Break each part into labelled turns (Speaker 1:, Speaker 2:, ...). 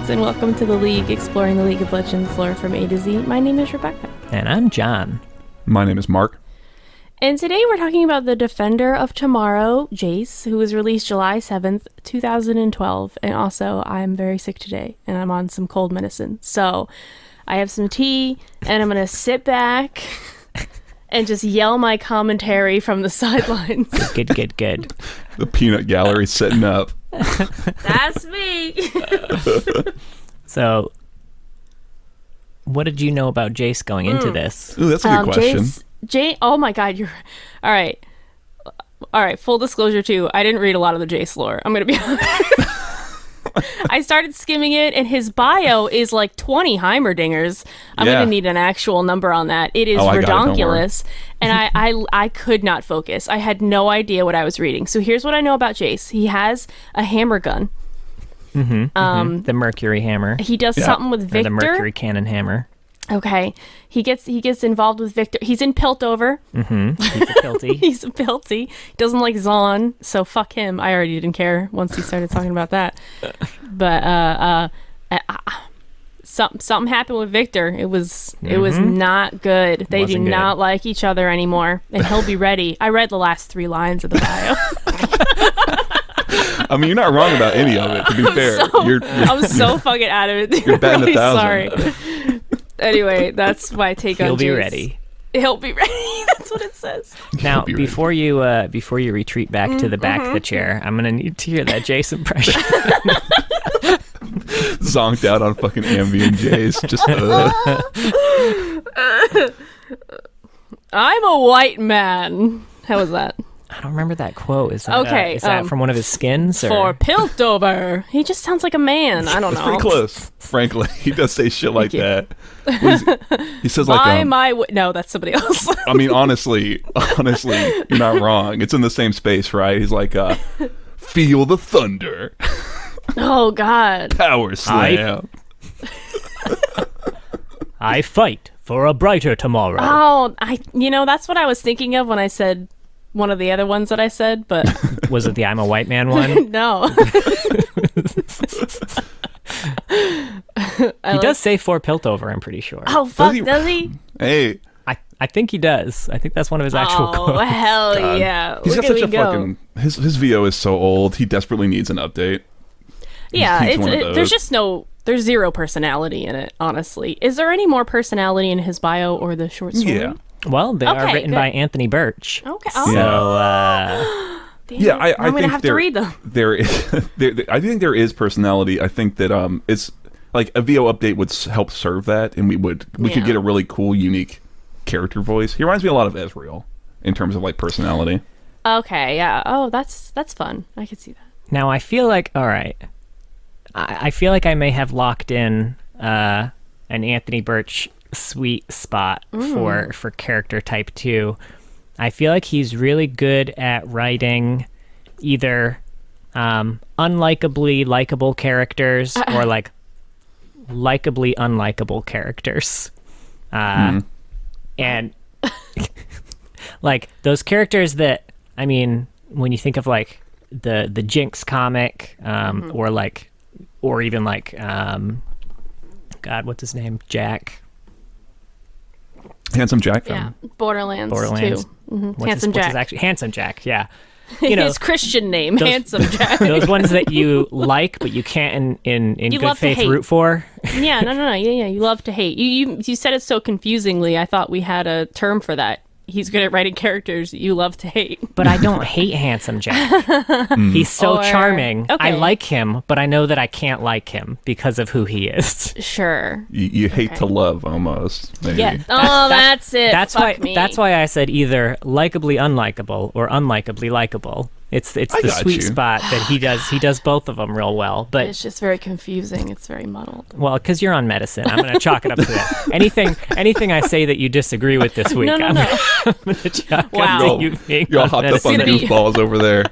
Speaker 1: nerds, and welcome to The League, exploring the League of Legends lore from A to Z. My name is Rebecca.
Speaker 2: And I'm John.
Speaker 3: My name is Mark.
Speaker 1: And today we're talking about the Defender of Tomorrow, Jayce, who was released July 7th, 2012. And also, I'm very sick today, and I'm on some cold medicine. So, I have some tea, and I'm going to sit back and just yell my commentary from the sidelines.
Speaker 2: Good.
Speaker 3: The peanut gallery setting up.
Speaker 1: That's me.
Speaker 2: So, what did you know about Jayce going into this?
Speaker 3: Ooh, that's a good question.
Speaker 1: Oh my god, you're... All right, full disclosure too, I didn't read a lot of the Jayce lore. I'm going to be honest. I started skimming it, and his bio is like 20 Heimerdingers. I'm going to need an actual number on that. It is redonkulous, and I could not focus. I had no idea what I was reading. So here's what I know about Jayce. He has a hammer gun.
Speaker 2: The Mercury hammer.
Speaker 1: He does something with Viktor.
Speaker 2: Or the Mercury cannon hammer.
Speaker 1: Okay. He gets involved with Viktor. He's in Piltover.
Speaker 2: He's a Pilty.
Speaker 1: He's a Pilty. He doesn't like Zon, so fuck him. I already didn't care once he started talking about that. But something happened with Viktor. It was not good. They do not like each other anymore, and he'll be ready. I read the last 3 lines of the bio.
Speaker 3: I mean, you're not wrong about any of it, to be fair.
Speaker 1: I'm so fucking out of it.
Speaker 3: You're batting 1,000.
Speaker 1: Sorry. Anyway, that's my take on Jayce.
Speaker 2: He'll be ready.
Speaker 1: He'll be ready. That's what it says.
Speaker 2: Now, before you retreat back to the back of the chair, I'm gonna need to hear that Jayce impression.
Speaker 3: Zonked out on fucking Ambien Jayce. Just.
Speaker 1: I'm a white man. How was that?
Speaker 2: I don't remember that quote. Is that from one of his skins? Or?
Speaker 1: For Piltover. He just sounds like a man. I don't know.
Speaker 3: It's pretty close, frankly. He does say shit like that. He says like...
Speaker 1: No, that's somebody else.
Speaker 3: I mean, honestly, you're not wrong. It's in the same space, right? He's like, feel the thunder.
Speaker 1: Oh, God.
Speaker 3: Power slam.
Speaker 2: I fight for a brighter tomorrow.
Speaker 1: Oh, that's what I was thinking of when I said one of the other ones that I said, but...
Speaker 2: Was it the I'm a white man one?
Speaker 1: No.
Speaker 2: He does say for Piltover, I'm pretty sure.
Speaker 1: Oh, fuck, does he?
Speaker 3: Hey.
Speaker 2: I think he does. I think that's one of his actual quotes.
Speaker 1: Oh, hell
Speaker 3: God.
Speaker 1: yeah.
Speaker 3: He's got such a fucking... His VO is so old, he desperately needs an update.
Speaker 1: Yeah, there's zero personality in it, honestly. Is there any more personality in his bio or the short story?
Speaker 3: Yeah.
Speaker 2: Well, they are written by Anthony Birch.
Speaker 1: Okay.
Speaker 2: So,
Speaker 1: Damn,
Speaker 3: I
Speaker 1: I'm
Speaker 3: think
Speaker 1: gonna have to read them.
Speaker 3: I think there is personality. I think that it's like a VO update would help serve that, and we could get a really cool, unique character voice. He reminds me a lot of Ezreal in terms of like personality.
Speaker 1: Okay, yeah. Oh, that's fun. I could see that.
Speaker 2: Now I feel like I feel like I may have locked in an Anthony Birch sweet spot for character type 2. I feel like he's really good at writing either unlikably likable characters or like likably unlikable characters. And like those characters that, I mean, when you think of like the Jinx comic or even like God, what's his name? Jack.
Speaker 3: Handsome Jack.
Speaker 1: Yeah, Borderlands.
Speaker 2: Too.
Speaker 1: Handsome Jack.
Speaker 2: Actually, Handsome Jack. Yeah.
Speaker 1: His Christian name, Handsome Jack.
Speaker 2: Those ones that you like, but you can't in good faith root for.
Speaker 1: Yeah, no. Yeah. You love to hate. You said it so confusingly. I thought we had a term for that. He's good at writing characters you love to hate.
Speaker 2: But I don't hate Handsome Jack. He's so charming. Okay. I like him, but I know that I can't like him because of who he is.
Speaker 1: Sure.
Speaker 3: You hate to love, almost. Maybe.
Speaker 2: Yeah.
Speaker 1: That's it.
Speaker 2: That's why I said either likably unlikable or unlikably likable. It's the sweet spot that he does both of them real well, but
Speaker 1: it's just very confusing. It's very muddled.
Speaker 2: Well, because you're on medicine, I'm going to chalk it up to that. Anything I say that you disagree with this week, I'm going to chalk up to you being
Speaker 3: You're all hopped up on goofballs over there.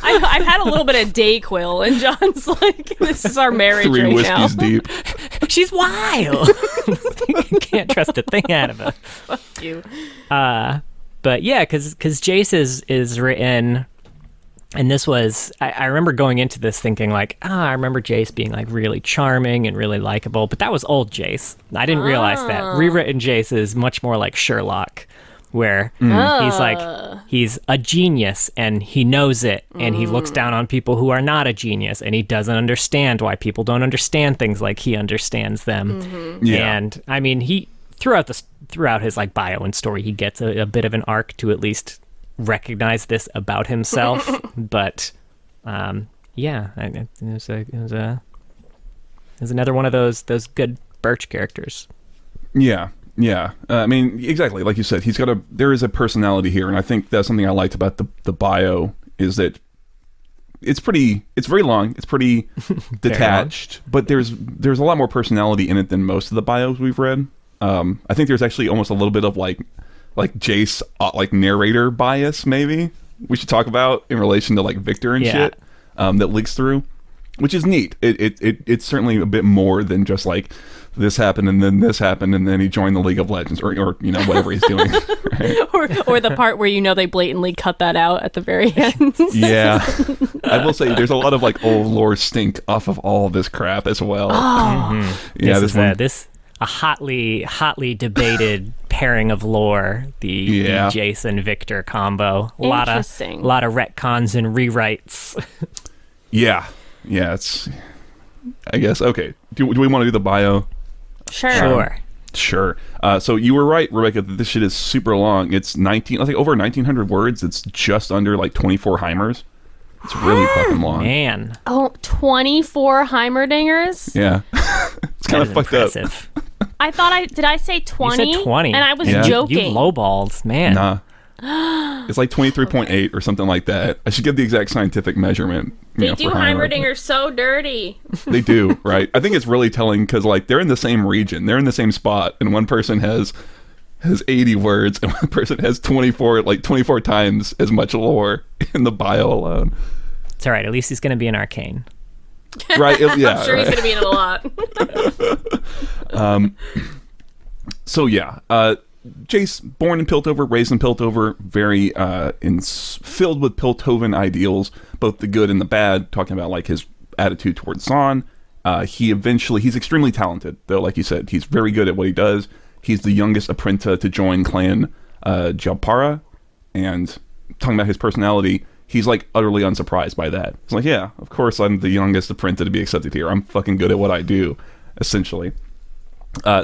Speaker 1: I've had a little bit of Dayquil, and John's like, "This is our marriage
Speaker 3: 3
Speaker 1: right now."
Speaker 3: 3 whiskeys deep.
Speaker 2: She's wild. Can't trust a thing out of her.
Speaker 1: Fuck you.
Speaker 2: But yeah, because Jayce is written And this was, I remember going into this thinking like, I remember Jayce being like really charming and really likable, but that was old Jayce. I didn't realize that. Rewritten Jayce is much more like Sherlock, where he's a genius and he knows it, and he looks down on people who are not a genius, and he doesn't understand why people don't understand things like he understands them. And I mean, he throughout his like bio and story, he gets a bit of an arc to at least recognize this about himself. But it was another one of those good Birch characters.
Speaker 3: Yeah, I mean, exactly like you said, there is a personality here, and I think that's something I liked about the bio, is that it's very long, it's pretty detached, but there's a lot more personality in it than most of the bios we've read. I think there's actually almost a little bit of like Jayce like narrator bias, maybe we should talk about in relation to like Viktor and shit, that leaks through, which is neat. It's certainly a bit more than just like this happened and then this happened and then he joined the League of Legends or whatever he's doing. Right?
Speaker 1: or the part where they blatantly cut that out at the very end.
Speaker 3: Yeah, I will say there's a lot of like old lore stink off of all this crap as well. Yeah,
Speaker 2: this a hotly debated pairing of lore, the Jayce and Viktor combo. A lot of retcons and rewrites.
Speaker 3: Yeah, it's, I guess, okay. Do we want to do the bio?
Speaker 1: Sure.
Speaker 3: So you were right, Rebecca, that this shit is super long. It's over 1,900 words. It's just under like 24 Heimers. It's really fucking long.
Speaker 2: Man.
Speaker 1: Oh, 24 Heimerdingers?
Speaker 3: Yeah. It's kind of fucked
Speaker 2: impressive.
Speaker 3: up.
Speaker 1: Did I say 20?
Speaker 2: You said 20.
Speaker 1: And I was
Speaker 3: Yeah.
Speaker 1: joking.
Speaker 2: You lowballed, man.
Speaker 3: Nah. It's like 23.8 or something like that. I should give the exact scientific memeasurement.
Speaker 1: They do
Speaker 3: for Heimer.
Speaker 1: Heimerdingers so dirty.
Speaker 3: They do, right? I think it's really telling because like they're in the same region, they're in the same spot, and one person has 80 words and one person has 24 times as much lore in the bio alone.
Speaker 2: It's all right. At least he's going to be in Arcane.
Speaker 3: Right? Yeah.
Speaker 1: I'm sure
Speaker 3: right.
Speaker 1: he's going to be in it a lot.
Speaker 3: So yeah, Jayce, born in Piltover, raised in Piltover, very filled with Piltovan ideals, both the good and the bad, talking about like his attitude towards Zon. He's extremely talented, though, like you said, he's very good at what he does. He's the youngest apprentice to join Clan Jalpara, and talking about his personality, he's like utterly unsurprised by that. He's like, yeah, of course I'm the youngest apprentice to be accepted here. I'm fucking good at what I do, essentially.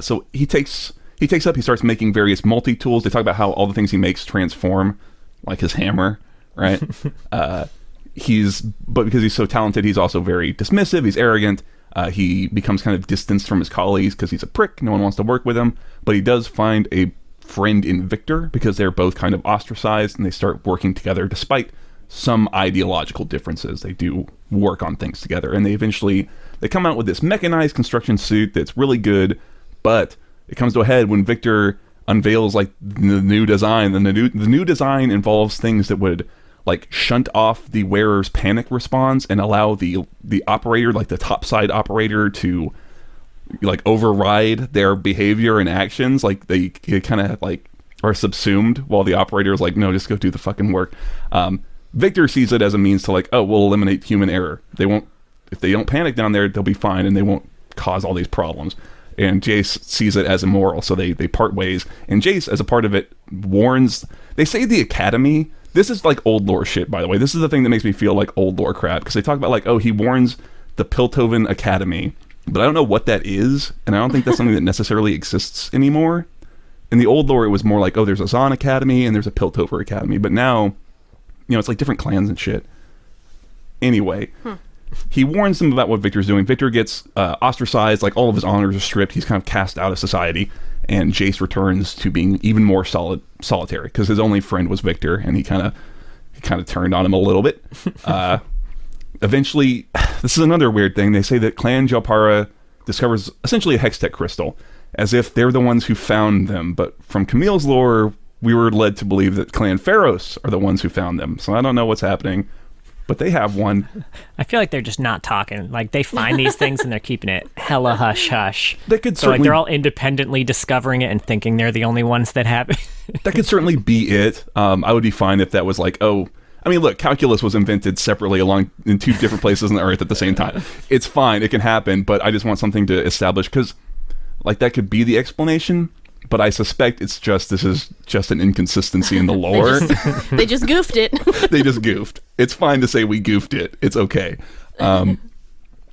Speaker 3: So he starts making various multi-tools. They talk about how all the things he makes transform, like his hammer, right? But because he's so talented, he's also very dismissive, he's arrogant. He becomes kind of distanced from his colleagues because he's a prick, no one wants to work with him. But he does find a friend in Viktor because they're both kind of ostracized, and they start working together despite some ideological differences. They do work on things together, and they come out with this mechanized construction suit that's really good, but it comes to a head when Viktor unveils like the new design. The new design involves things that would like shunt off the wearer's panic response and allow the operator, like the topside operator, to like override their behavior and actions. Like they kind of like are subsumed while the operator is like, no, just go do the fucking work. Viktor sees it as a means to like, oh, we'll eliminate human error. If they don't panic down there, they'll be fine and they won't cause all these problems. And Jayce sees it as immoral, so they part ways. And Jayce, as a part of it, warns... They say the Academy... This is like old lore shit, by the way. This is the thing that makes me feel like old lore crap, because they talk about like, oh, he warns the Piltovan Academy, but I don't know what that is, and I don't think that's something that necessarily exists anymore. In the old lore, it was more like, oh, there's a Zon Academy and there's a Piltover Academy, but now, it's like different clans and shit. Anyway... He warns them about what Viktor's doing. Viktor gets ostracized, like all of his honors are stripped. He's kind of cast out of society, and Jayce returns to being even more solitary because his only friend was Viktor, and he kind of turned on him a little bit. Eventually, this is another weird thing. They say that Clan Jalpara discovers essentially a Hextech crystal, as if they're the ones who found them. But from Camille's lore, we were led to believe that Clan Pharos are the ones who found them. So I don't know what's happening. But they have one.
Speaker 2: I feel like they're just not talking. Like, they find these things and they're keeping it hella hush-hush.
Speaker 3: They could
Speaker 2: so, like, they're all independently discovering it and thinking they're the only ones that have it.
Speaker 3: That could certainly be it. I would be fine if that was like, oh, I mean, look, calculus was invented separately in 2 different places on the Earth at the same time. It's fine, it can happen, but I just want something to establish, because like that could be the explanation, but I suspect this is just an inconsistency in the lore.
Speaker 1: They just goofed it.
Speaker 3: They just goofed. It's fine to say we goofed it. It's okay. But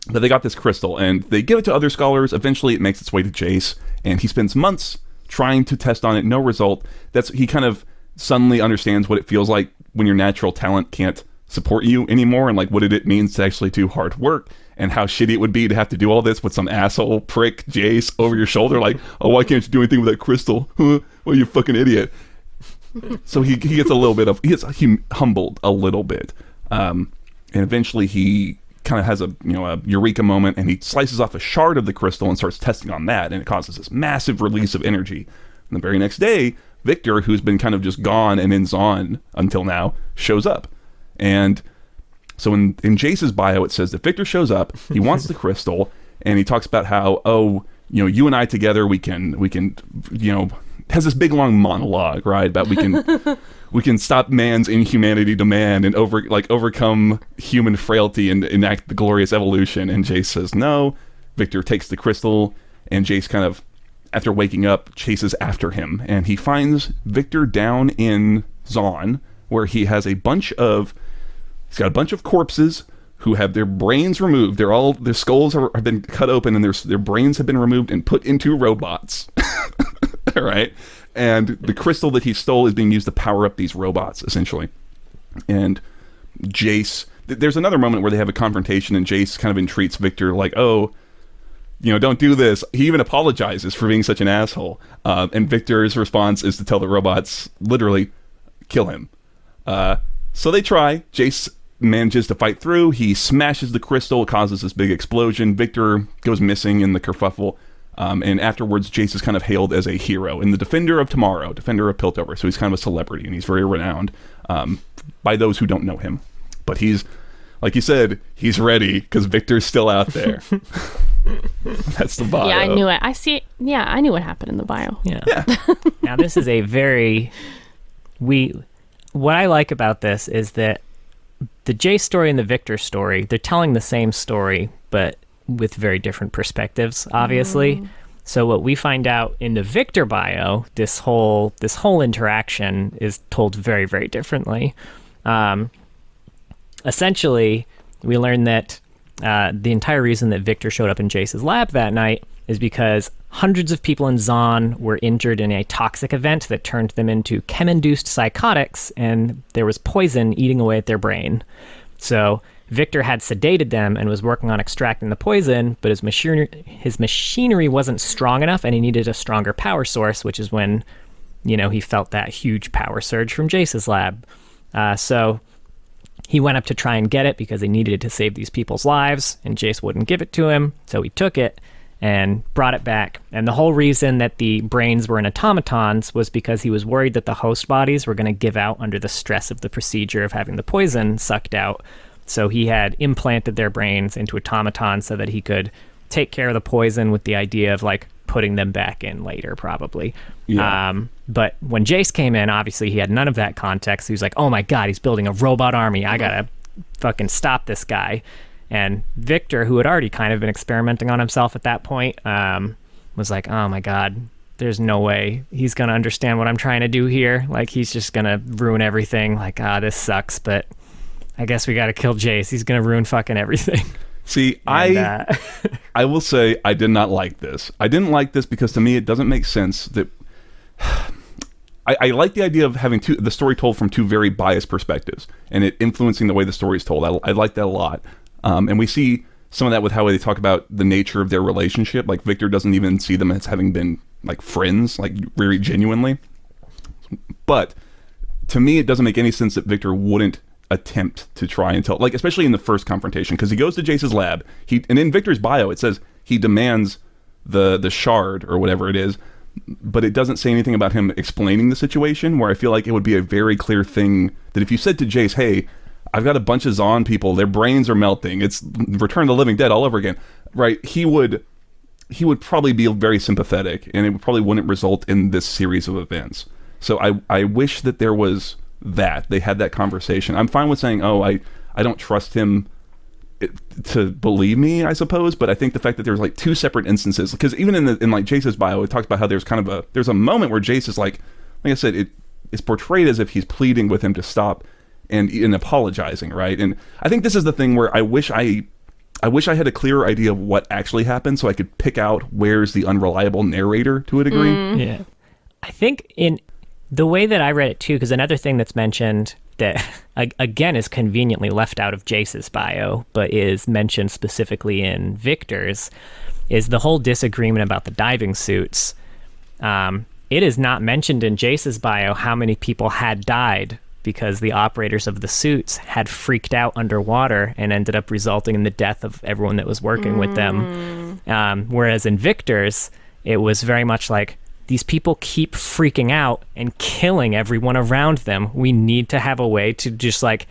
Speaker 3: they got this crystal, and they give it to other scholars. Eventually, it makes its way to Jayce, and he spends months trying to test on it. No result. He kind of suddenly understands what it feels like when your natural talent can't support you anymore, and like what it means to actually do hard work, and how shitty it would be to have to do all this with some asshole prick Jayce over your shoulder, like, oh, why can't you do anything with that crystal? Well, you fucking idiot. So he gets humbled a little bit, and eventually he kind of has a eureka moment, and he slices off a shard of the crystal and starts testing on that, and it causes this massive release of energy. And the very next day, Viktor, who's been kind of just gone and in Zon until now, shows up. And so in Jayce's bio, it says that Viktor shows up, he wants the crystal, and he talks about how, you and I together, we can, has this big long monologue, right? About we can stop man's inhumanity to man and overcome human frailty and enact the glorious evolution. And Jayce says no. Viktor takes the crystal, and Jayce kind of, after waking up, chases after him, and he finds Viktor down in Zon, where he's got a bunch of corpses who have their brains removed. Their skulls have been cut open, and their brains have been removed and put into robots. All right. And the crystal that he stole is being used to power up these robots, essentially. And Jayce, there's another moment where they have a confrontation, and Jayce kind of entreats Viktor, like, oh, don't do this. He even apologizes for being such an asshole. And Viktor's response is to tell the robots, literally, kill him. So they try. Jayce manages to fight through. He smashes the crystal. It causes this big explosion. Viktor goes missing in the kerfuffle. And afterwards, Jayce is kind of hailed as a hero and the defender of tomorrow, defender of Piltover. So he's kind of a celebrity, and he's very renowned by those who don't know him. But he's, like you said, he's ready because Viktor's still out there. That's the bio.
Speaker 1: Yeah, I knew it. I see it. Yeah, I knew what happened in the bio.
Speaker 2: Yeah. Now, this is a very... What I like about this is that the Jayce story and the Viktor story, they're telling the same story, but with very different perspectives, obviously. So what we find out in the Viktor bio, this whole interaction is told very, very differently. Essentially, we learn that the entire reason that Viktor showed up in Jayce's lab that night is because hundreds of people in Zon were injured in a toxic event that turned them into chem-induced psychotics, and there was poison eating away at their brain. So Viktor had sedated them and was working on extracting the poison, but his machinery wasn't strong enough, and he needed a stronger power source, which is when, he felt that huge power surge from Jayce's lab. So he went up to try and get it because he needed it to save these people's lives, and Jayce wouldn't give it to him, so he took it and brought it back. And the whole reason that the brains were in automatons was because he was worried that the host bodies were going to give out under the stress of the procedure of having the poison sucked out. So he had implanted their brains into automatons so that he could take care of the poison with the idea of putting them back in later, probably. Yeah. But when Jayce came in, obviously he had none of that context. He was like, oh my God, he's building a robot army. I gotta fucking stop this guy. And Viktor, who had already kind of been experimenting on himself at that point, was like, oh my God, there's no way he's going to understand what I'm trying to do here. He's just going to ruin everything. This sucks, but I guess we got to kill Jayce. He's going to ruin fucking everything.
Speaker 3: See, I will say I did not like this. I didn't like this because to me it doesn't make sense that... I like the idea of having the story told from two very biased perspectives and it influencing the way the story is told. I like that a lot. And we see some of that with how they talk about the nature of their relationship. Viktor doesn't even see them as having been friends, very genuinely. But to me, it doesn't make any sense that Viktor wouldn't attempt to try and tell, especially in the first confrontation, because he goes to Jayce's lab. And in Viktor's bio, it says he demands the shard or whatever it is, but it doesn't say anything about him explaining the situation, where I feel like it would be a very clear thing that if you said to Jayce, hey, I've got a bunch of Zon people, their brains are melting, it's Return of the Living Dead all over again, right? He would probably be very sympathetic, and it probably wouldn't result in this series of events. So I wish that there was that they had that conversation. I'm fine with saying, oh, I don't trust him to believe me, I suppose, but I think the fact that there's like two separate instances, because even in like Jace's bio, it talks about how there's kind of there's a moment where Jace is like I said, it's portrayed as if he's pleading with him to stop and apologizing, right? And I think this is the thing where I wish I had a clearer idea of what actually happened, so I could pick out where's the unreliable narrator to a degree.
Speaker 2: Yeah, I think in the way that I read it too, because another thing that's mentioned that again is conveniently left out of Jace's bio, but is mentioned specifically in Viktor's, is the whole disagreement about the diving suits. It is not mentioned in Jace's bio how many people had died because the operators of the suits had freaked out underwater and ended up resulting in the death of everyone that was working with them. Whereas in Viktor's, it was very much like, these people keep freaking out and killing everyone around them. We need to have a way to just like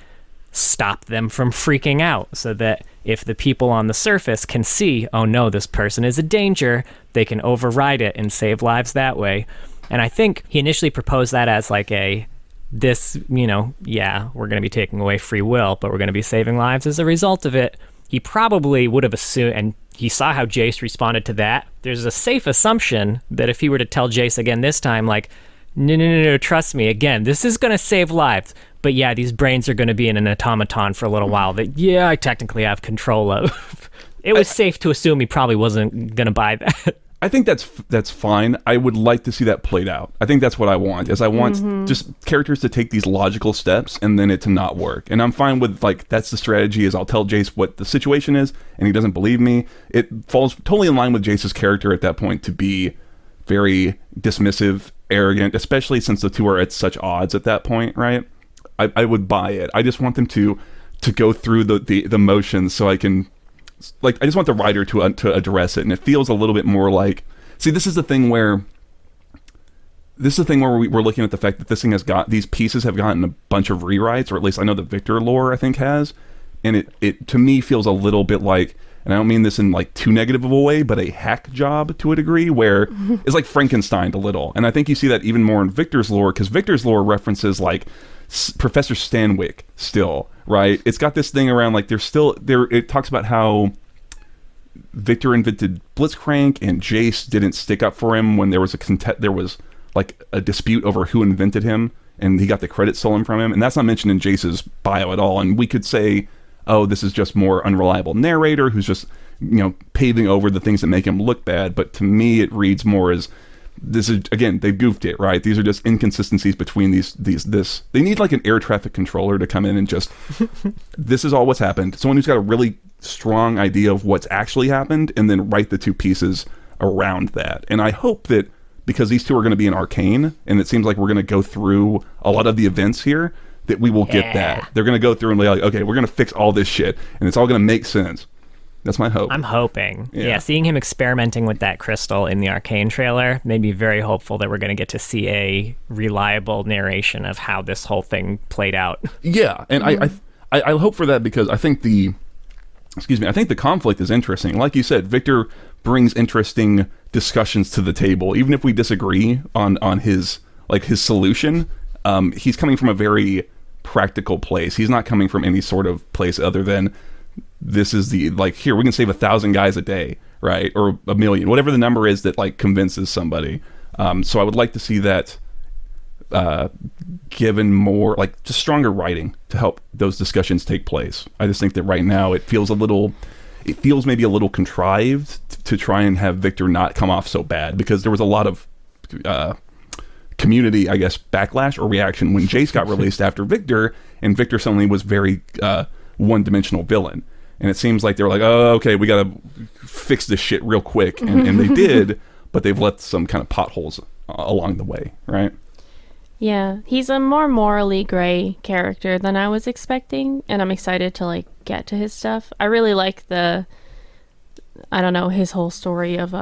Speaker 2: stop them from freaking out, so that if the people on the surface can see, oh no, this person is a danger, they can override it and save lives that way. And I think he initially proposed that as like we're going to be taking away free will, but we're going to be saving lives as a result of it. He probably would have assumed, and he saw how Jace responded to that. There's a safe assumption that if he were to tell Jace again this time, like, no, trust me, again, this is going to save lives. But yeah, these brains are going to be in an automaton for a little while that, I technically have control of. It was safe to assume he probably wasn't going to buy that.
Speaker 3: I think that's fine. I would like to see that played out. I think that's what I want, is I want just characters to take these logical steps and then it to not work. And I'm fine with, like, that's the strategy, is I'll tell Jace what the situation is and he doesn't believe me. It falls totally in line with Jace's character at that point to be very dismissive, arrogant, especially since the two are at such odds at that point, right? I would buy it. I just want them to go through the motions so I can... Like, I just want the writer to address it, and it feels a little bit more like... See, this is the thing where we're looking at the fact that this thing these pieces have gotten a bunch of rewrites, or at least I know the Viktor lore, I think, has, and it to me feels a little bit like, and I don't mean this in like too negative of a way, but a hack job to a degree, where it's like Frankenstein a little. And I think you see that even more in Viktor's lore, because Viktor's lore references like Professor Stanwyck still, right? It's got this thing around like it talks about how Viktor invented Blitzcrank and Jace didn't stick up for him when there was like a dispute over who invented him, and he got the credit stolen from him, and that's not mentioned in Jace's bio at all. And we could say, oh, this is just more unreliable narrator who's just, paving over the things that make him look bad. But to me, it reads more as, this is, again, they goofed it, right? These are just inconsistencies between this. They need like an air traffic controller to come in and just, this is all what's happened. Someone who's got a really strong idea of what's actually happened, and then write the two pieces around that. And I hope that, because these two are going to be in Arcane, and it seems like we're going to go through a lot of the events here, that we will get that. They're going to go through and be like, okay, we're going to fix all this shit, and it's all going to make sense. That's my hope.
Speaker 2: I'm hoping. Yeah, seeing him experimenting with that crystal in the Arcane trailer made me very hopeful that we're going to get to see a reliable narration of how this whole thing played out.
Speaker 3: Yeah, and I hope for that, because I think the conflict is interesting. Like you said, Viktor brings interesting discussions to the table, even if we disagree on his solution. He's coming from a very practical place. He's not coming from any sort of place other than, this is the, like, here, we can save 1,000 guys a day, right? Or 1 million, whatever the number is that like convinces somebody. So I would like to see that given more, like, just stronger writing to help those discussions take place. I just think that right now it feels maybe a little contrived to try and have Viktor not come off so bad, because there was a lot of community, I guess, backlash or reaction when Jace got released after Viktor, and Viktor suddenly was very one-dimensional villain. And it seems like they were like, oh, okay, we gotta fix this shit real quick, and they did, but they've left some kind of potholes along the way, right?
Speaker 1: Yeah, he's a more morally gray character than I was expecting, and I'm excited to like get to his stuff. I really like his whole story of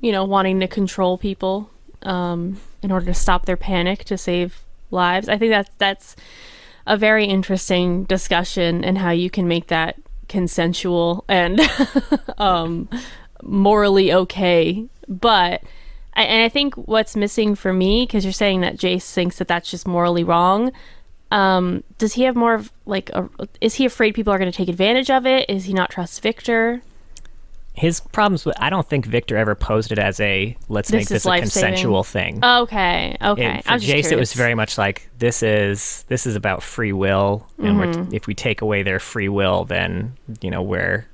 Speaker 1: wanting to control people in order to stop their panic to save lives. I think that's a very interesting discussion, and how you can make that consensual and morally okay. But And I think what's missing for me, because you're saying that Jayce thinks that that's just morally wrong, does he have more of like is he afraid people are going to take advantage of it? Is he not trust Viktor?
Speaker 2: His problems with, I don't think Viktor ever posed it as a let's make this a consensual thing.
Speaker 1: Okay.
Speaker 2: For Jayce, it was very much like this is about free will, and if we take away their free will, then we're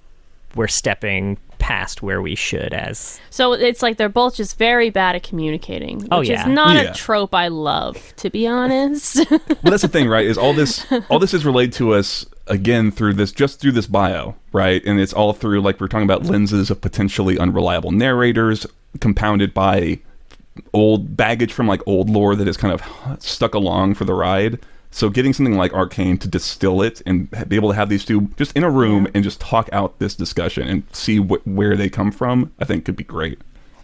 Speaker 2: stepping past where we should as.
Speaker 1: So it's like they're both just very bad at communicating, which is not a trope I love, to be honest.
Speaker 3: Well, that's the thing, right? Is all this is relayed to us again through this bio, right? And it's all through, like, we're talking about lenses of potentially unreliable narrators, compounded by old baggage from like old lore that is kind of stuck along for the ride. So getting something like Arcane to distill it and be able to have these two just in a room and just talk out this discussion and see where they come from, I think could be great.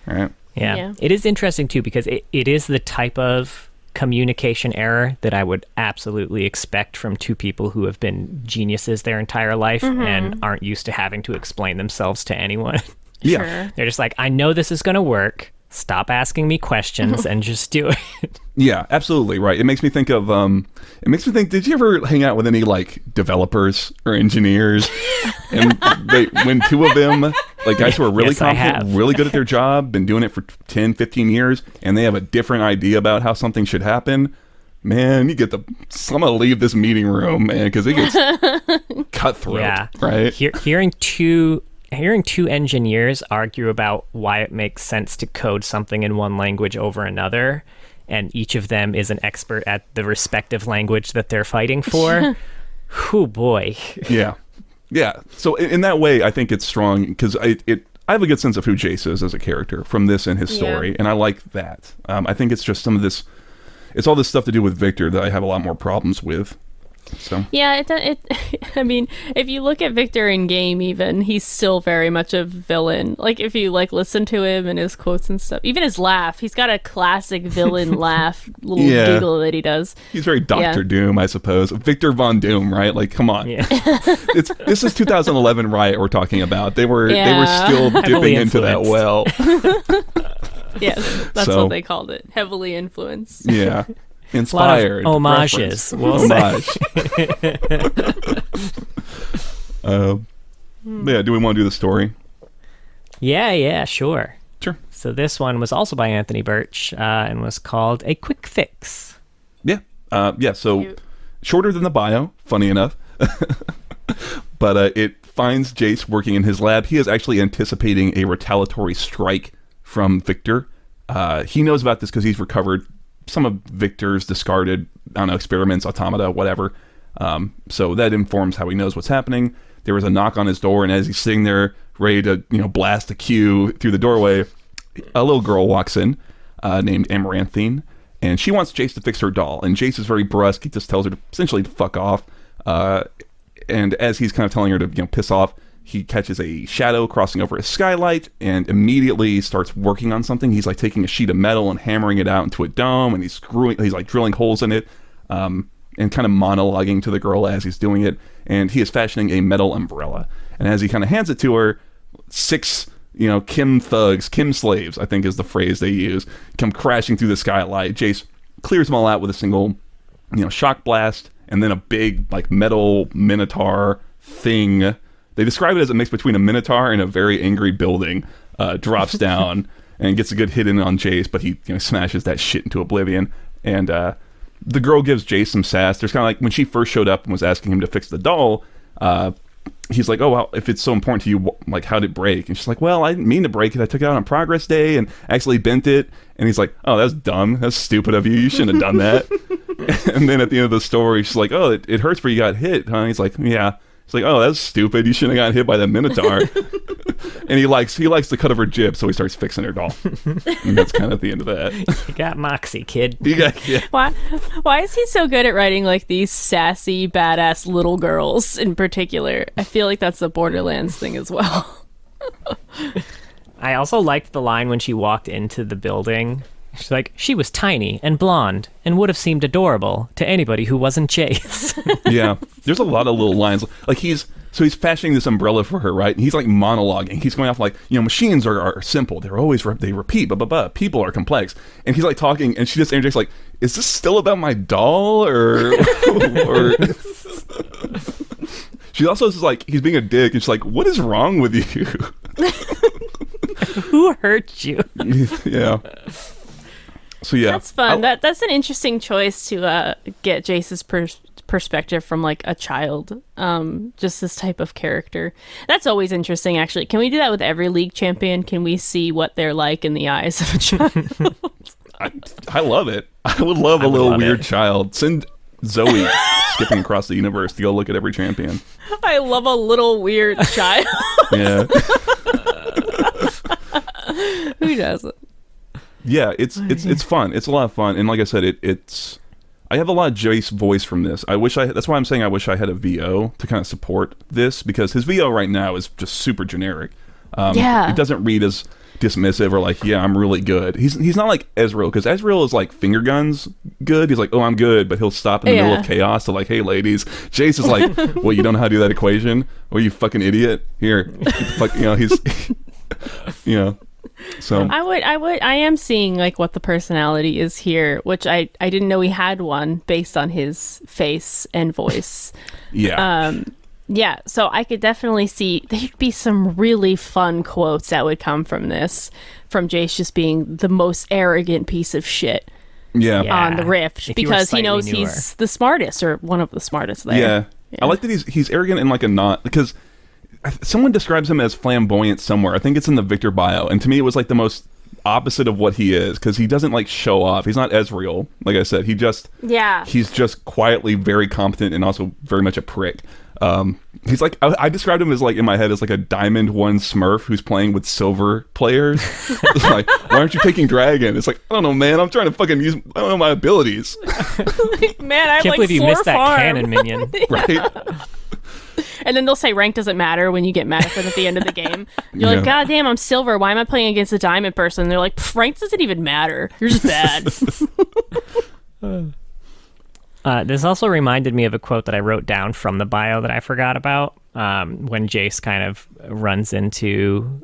Speaker 3: All right.
Speaker 2: Yeah. It is interesting too, because it is the type of communication error that I would absolutely expect from two people who have been geniuses their entire life and aren't used to having to explain themselves to anyone.
Speaker 3: Yeah.
Speaker 1: Sure.
Speaker 2: They're just like, I know this is going to work. Stop asking me questions and just do it.
Speaker 3: Yeah, absolutely, right. It makes me think of, did you ever hang out with any, like, developers or engineers? And when two of them, like, guys who are really confident, really good at their job, been doing it for 10, 15 years, and they have a different idea about how something should happen, man, I'm going to leave this meeting room, man, because it gets cutthroat, right?
Speaker 2: Hearing two engineers argue about why it makes sense to code something in one language over another, and each of them is an expert at the respective language that they're fighting for. Oh boy.
Speaker 3: Yeah. So in that way, I think it's strong because I have a good sense of who Jayce is as a character from this and his story, and I like that. I think it's just some of this. It's all this stuff to do with Viktor that I have a lot more problems with. So
Speaker 1: yeah, I mean, if you look at Viktor in game, even he's still very much a villain. Like if you like listen to him and his quotes and stuff, even his laugh, he's got a classic villain laugh, little giggle that he does.
Speaker 3: He's very Dr. Doom, I suppose. Viktor Von Doom, right? Like, come on. Yeah. This is 2011 Riot we're talking about. They were still dipping into that well.
Speaker 1: Yes, that's what they called it. Heavily influenced.
Speaker 3: Yeah. Inspired.
Speaker 2: Homages.
Speaker 3: Homage. Yeah, do we want to do the story?
Speaker 2: Yeah, sure.
Speaker 3: Sure.
Speaker 2: So this one was also by Anthony Birch and was called A Quick Fix.
Speaker 3: Yeah. So shorter than the bio, funny enough. But it finds Jayce working in his lab. He is actually anticipating a retaliatory strike from Viktor. He knows about this because he's recovered some of Viktor's discarded, experiments, automata, whatever. So that informs how he knows what's happening. There was a knock on his door, and as he's sitting there ready to, blast a cue through the doorway, a little girl walks in named Amaranthine, and she wants Jayce to fix her doll. And Jayce is very brusque. He just tells her to essentially fuck off. And as he's kind of telling her to, piss off, he catches a shadow crossing over his skylight and immediately starts working on something. He's like taking a sheet of metal and hammering it out into a dome, and he's like drilling holes in it, and kind of monologuing to the girl as he's doing it. And he is fashioning a metal umbrella. And as he kind of hands it to her, 6, Kim thugs, Kim slaves, I think is the phrase they use, come crashing through the skylight. Jayce clears them all out with a single, shock blast, and then a big like metal minotaur thing. They describe it as a mix between a minotaur and a very angry building. Drops down and gets a good hit in on Jayce, but he smashes that shit into oblivion. And the girl gives Jayce some sass. There's kind of like when she first showed up and was asking him to fix the doll. He's like, "Oh well, if it's so important to you, like how'd it break?" And she's like, "Well, I didn't mean to break it. I took it out on progress day and actually bent it." And he's like, "Oh, that's dumb. That's stupid of you. You shouldn't have done that." And then at the end of the story, she's like, "Oh, it hurts where you got hit, huh?" He's like, "Yeah." It's like, "Oh, that's stupid. You shouldn't have gotten hit by that minotaur." And he likes the cut of her jib, so he starts fixing her doll. And that's kind of the end of that.
Speaker 2: You got moxie, kid.
Speaker 1: Why is he so good at writing like these sassy, badass little girls in particular? I feel like that's a Borderlands thing as well.
Speaker 2: I also liked the line when she walked into the building. She's like, she was tiny and blonde and would have seemed adorable to anybody who wasn't Jayce.
Speaker 3: Yeah, there's a lot of little lines. Like he's So he's fashioning this umbrella for her, right? And he's like monologuing. He's going off like, machines are simple. They're always they repeat, blah blah blah. People are complex. And he's like talking, and she just interjects like, "Is this still about my doll or?" or She also is like, he's being a dick, and she's like, "What is wrong with you?"
Speaker 2: Who hurt you?
Speaker 3: Yeah. So yeah,
Speaker 1: that's fun. That's an interesting choice to get Jayce's perspective from like a child. Just this type of character. That's always interesting. Actually, can we do that with every league champion? Can we see what they're like in the eyes of a child?
Speaker 3: I love it. I would love a little weird child. Send Zoe skipping across the universe to go look at every champion.
Speaker 1: I love a little weird child.
Speaker 3: Yeah.
Speaker 1: Who doesn't?
Speaker 3: Yeah, it's fun. It's a lot of fun, and like I said, I have a lot of Jayce voice from this. That's why I'm saying I wish I had a VO to kind of support this, because his VO right now is just super generic. It doesn't read as dismissive or like, yeah, I'm really good. He's not like Ezreal, because Ezreal is like finger guns good. He's like, oh, I'm good, but he'll stop in the middle of chaos to like, hey, ladies. Jayce is like, well, you don't know how to do that equation? Or you fucking idiot? Here, he's, So
Speaker 1: I am seeing like what the personality is here, which I didn't know he had one based on his face and voice.
Speaker 3: Yeah.
Speaker 1: So I could definitely see there'd be some really fun quotes that would come from Jayce just being the most arrogant piece of shit on the Rift, because he knows he's the smartest, or one of the smartest there.
Speaker 3: Yeah. I like that he's arrogant in like a not, because someone describes him as flamboyant somewhere. I think it's in the Viktor bio, and to me it was like the most opposite of what he is, because he doesn't like show off. He's not Ezreal, like I said. He's just quietly very competent and also very much a prick. He's like, I described him as like in my head as like a Diamond 1 Smurf who's playing with silver players. It's like, why aren't you taking dragon? It's like, I don't know, man. I'm trying to fucking use, I don't know my abilities.
Speaker 1: Man, I have
Speaker 2: can't
Speaker 1: like
Speaker 2: believe you
Speaker 1: 4
Speaker 2: missed that
Speaker 1: farm.
Speaker 2: cannon minion.
Speaker 3: Right?
Speaker 1: And then they'll say rank doesn't matter when you get mad at them at the end of the game. You're like, God damn, I'm silver. Why am I playing against a diamond person? And they're like, rank doesn't even matter. You're just bad.
Speaker 2: This also reminded me of a quote that I wrote down from the bio that I forgot about, when Jayce kind of runs into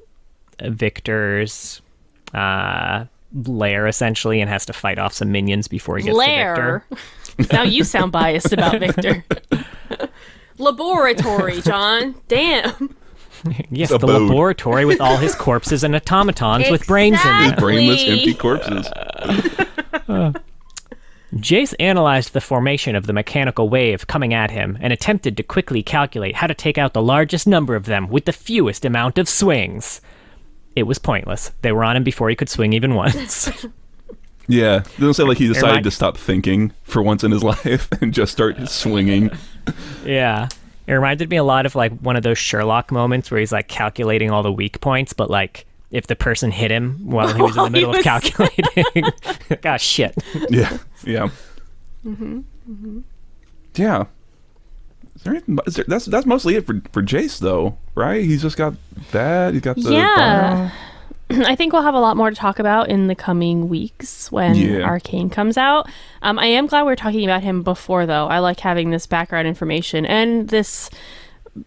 Speaker 2: Viktor's lair, essentially, and has to fight off some minions before he gets to Viktor.
Speaker 1: Now you sound biased about Viktor. Laboratory, John. Damn.
Speaker 2: Yes, the laboratory with all his corpses and automatons with brains in
Speaker 3: His
Speaker 2: them.
Speaker 3: brainless, empty corpses.
Speaker 2: Jayce analyzed the formation of the mechanical wave coming at him and attempted to quickly calculate how to take out the largest number of them with the fewest amount of swings. It was pointless. They were on him before he could swing even once.
Speaker 3: Yeah. It doesn't say like he decided to stop thinking for once in his life and just start swinging.
Speaker 2: Yeah. It reminded me a lot of like one of those Sherlock moments where he's like calculating all the weak points, but like if the person hit him while he was in the middle of calculating. Gosh, shit.
Speaker 3: Yeah. Yeah. Yeah. That's mostly it for Jayce, though, right? He's just got that. He's got the
Speaker 1: I think we'll have a lot more to talk about in the coming weeks when Arcane comes out. I am glad we're talking about him before, though. I like having this background information and this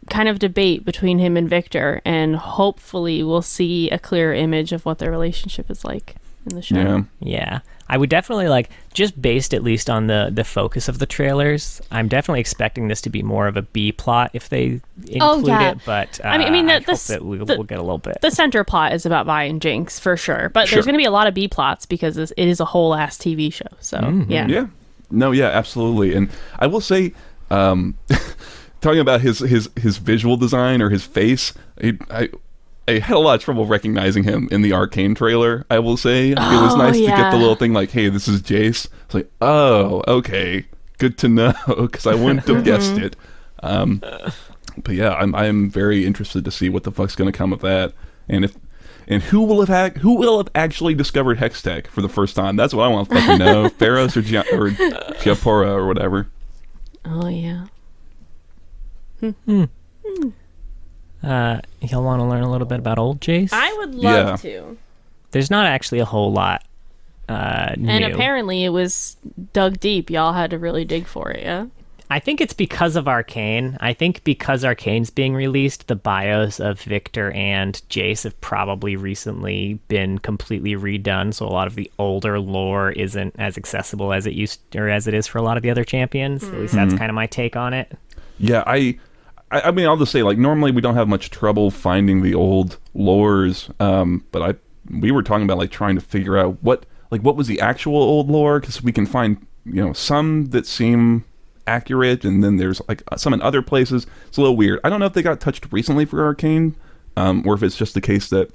Speaker 1: kind of debate between him and Viktor, and hopefully we'll see a clearer image of what their relationship is like in the show.
Speaker 2: Yeah. I would definitely like, just based at least on the focus of the trailers, I'm definitely expecting this to be more of a B plot if they include it, but I hope that we'll get a little bit.
Speaker 1: The center plot is about Vi and Jinx for sure, but there's going to be a lot of B plots because it is a whole ass TV show. So yeah.
Speaker 3: No, yeah, absolutely. And I will say, talking about his visual design or his face, I had a lot of trouble recognizing him in the Arcane trailer, I will say. It was nice to get the little thing like, hey, this is Jayce. It's like, oh, okay. Good to know, because I wouldn't have guessed it. But yeah, I'm very interested to see what the fuck's going to come of that. And who will have actually discovered Hex Tech for the first time? That's what I want to fucking know. Pharaohs or Giapora or whatever.
Speaker 1: Oh, yeah.
Speaker 2: You'll want to learn a little bit about old Jayce?
Speaker 1: I would love to.
Speaker 2: There's not actually a whole lot new.
Speaker 1: And apparently it was dug deep. Y'all had to really dig for it, yeah?
Speaker 2: I think it's because of Arcane. I think because Arcane's being released, the bios of Viktor and Jayce have probably recently been completely redone, so a lot of the older lore isn't as accessible as it is for a lot of the other champions. At least that's kind of my take on it.
Speaker 3: Yeah, I mean, I'll just say, like, normally we don't have much trouble finding the old lores, but we were talking about, like, trying to figure out what was the actual old lore, because we can find, some that seem accurate, and then there's like some in other places. It's a little weird. I don't know if they got touched recently for Arcane, or if it's just the case that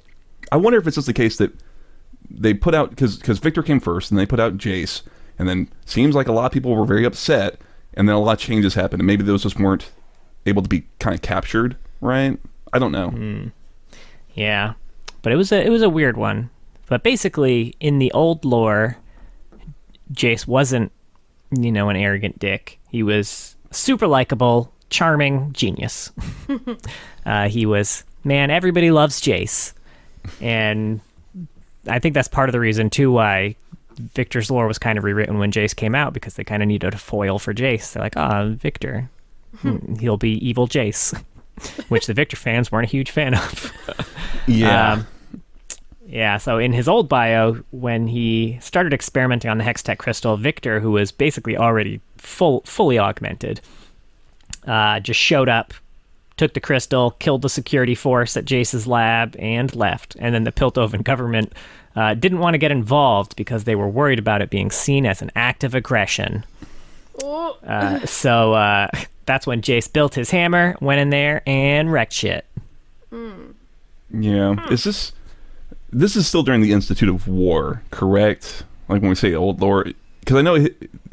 Speaker 3: they put out, because Viktor came first, and they put out Jayce, and then seems like a lot of people were very upset, and then a lot of changes happened, and maybe those just weren't able to be kind of captured, right? I don't know.
Speaker 2: Yeah, but it was a weird one. But basically, in the old lore, Jayce wasn't, an arrogant dick. He was super likable, charming, genius. He was, man, everybody loves Jayce. And I think that's part of the reason, too, why Viktor's lore was kind of rewritten when Jayce came out, because they kind of needed a foil for Jayce. They're like, Viktor, he'll be evil Jayce, which the Viktor fans weren't a huge fan of.
Speaker 3: Yeah.
Speaker 2: Yeah, so in his old bio, when he started experimenting on the Hextech crystal, Viktor, who was basically already fully augmented, just showed up, took the crystal, killed the security force at Jayce's lab, and left. And then the Piltover government didn't want to get involved because they were worried about it being seen as an act of aggression. So that's when Jayce built his hammer, went in there, and wrecked shit.
Speaker 3: Yeah. This is still during the Institute of War, correct? Like when we say old lore, because I know,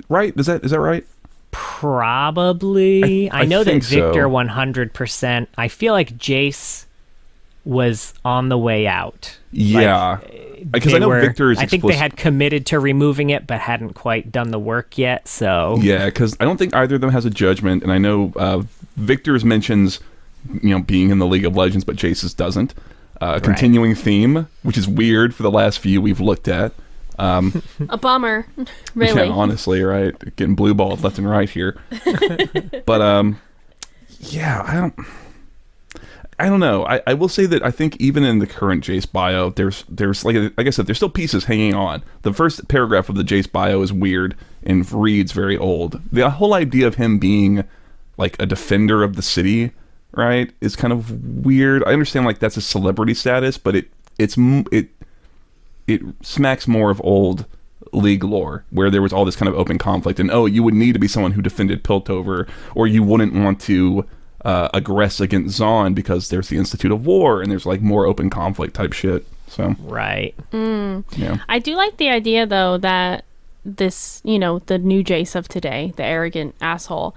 Speaker 3: right? Is that right?
Speaker 2: Probably. I know that Viktor
Speaker 3: so.
Speaker 2: 100%. I feel like Jayce was on the way out.
Speaker 3: Yeah, because I know Viktor is.
Speaker 2: I think they had committed to removing it, but hadn't quite done the work yet. So
Speaker 3: yeah, because I don't think either of them has a judgment, and I know Viktor's mentions, being in the League of Legends, but Jayce's doesn't. Continuing theme, which is weird for the last few we've looked at.
Speaker 1: A bummer, really.
Speaker 3: Yeah, honestly, right? Getting blue balled left and right here. But yeah, I don't know. I will say that I think even in the current Jayce bio, there's like I said, there's still pieces hanging on. The first paragraph of the Jayce bio is weird and reads very old. The whole idea of him being like a defender of the city, right, is kind of weird. I understand like that's a celebrity status, but it smacks more of old League lore, where there was all this kind of open conflict, and you would need to be someone who defended Piltover, or you wouldn't want to aggress against Zaun because there's the Institute of War, and there's like more open conflict type shit. So
Speaker 2: right.
Speaker 3: Yeah.
Speaker 1: I do like the idea though that this, the new Jayce of today, the arrogant asshole,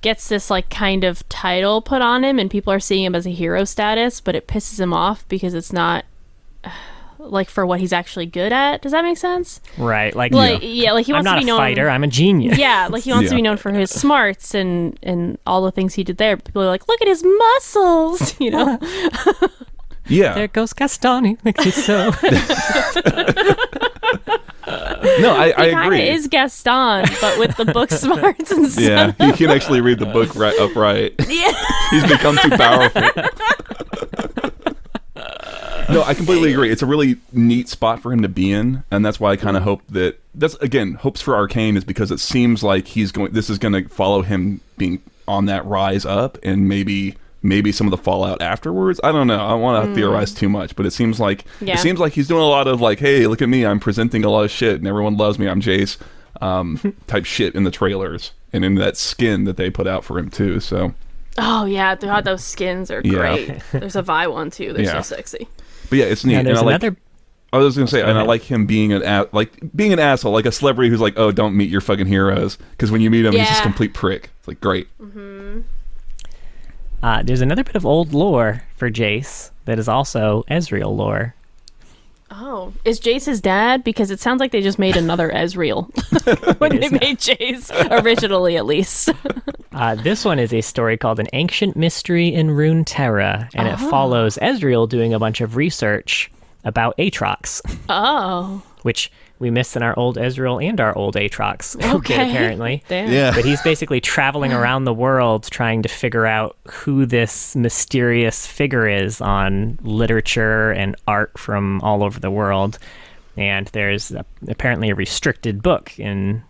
Speaker 1: gets this like kind of title put on him, and people are seeing him as a hero status, but it pisses him off because it's not like for what he's actually good at. Does that make sense?
Speaker 2: Right. Like
Speaker 1: he wants
Speaker 2: I'm not
Speaker 1: to be known.
Speaker 2: A fighter. I'm a genius.
Speaker 1: Yeah, like he wants to be known for his smarts and all the things he did there. People are like, look at his muscles,
Speaker 3: Yeah.
Speaker 2: There goes Gaston. He makes me so.
Speaker 3: No, I agree.
Speaker 1: He kind of is Gaston, but with the book smarts and stuff.
Speaker 3: Yeah, he can actually read the book right upright.
Speaker 1: Yeah.
Speaker 3: He's become too powerful. No, I completely agree. It's a really neat spot for him to be in, and that's why I kind of hope that's again hopes for Arcane, is because it seems like this is going to follow him being on that rise up, and maybe some of the fallout afterwards. I don't know. I don't want to theorize too much, but it seems like he's doing a lot of like, hey, look at me, I'm presenting a lot of shit, and everyone loves me, I'm Jayce, type shit in the trailers and in that skin that they put out for him too. So.
Speaker 1: Oh yeah, those skins are great. There's a Vi one too. They're so sexy.
Speaker 3: But yeah, it's neat.
Speaker 2: And I
Speaker 3: was gonna say, and I like him being an asshole, like a celebrity who's like, oh, don't meet your fucking heroes, because when you meet him, he's just a complete prick. It's like great.
Speaker 2: There's another bit of old lore for Jayce that is also Ezreal lore.
Speaker 1: Oh, is Jayce his dad? Because it sounds like they just made another Ezreal when they made Jayce, originally at least.
Speaker 2: This one is a story called An Ancient Mystery in Runeterra, and it follows Ezreal doing a bunch of research about Aatrox.
Speaker 1: Oh.
Speaker 2: Which we missing our old Ezreal and our old Aatrox.
Speaker 1: Okay.
Speaker 2: Apparently.
Speaker 1: Damn.
Speaker 3: Yeah.
Speaker 2: But he's basically traveling around the world trying to figure out who this mysterious figure is on literature and art from all over the world. And there's apparently a restricted book in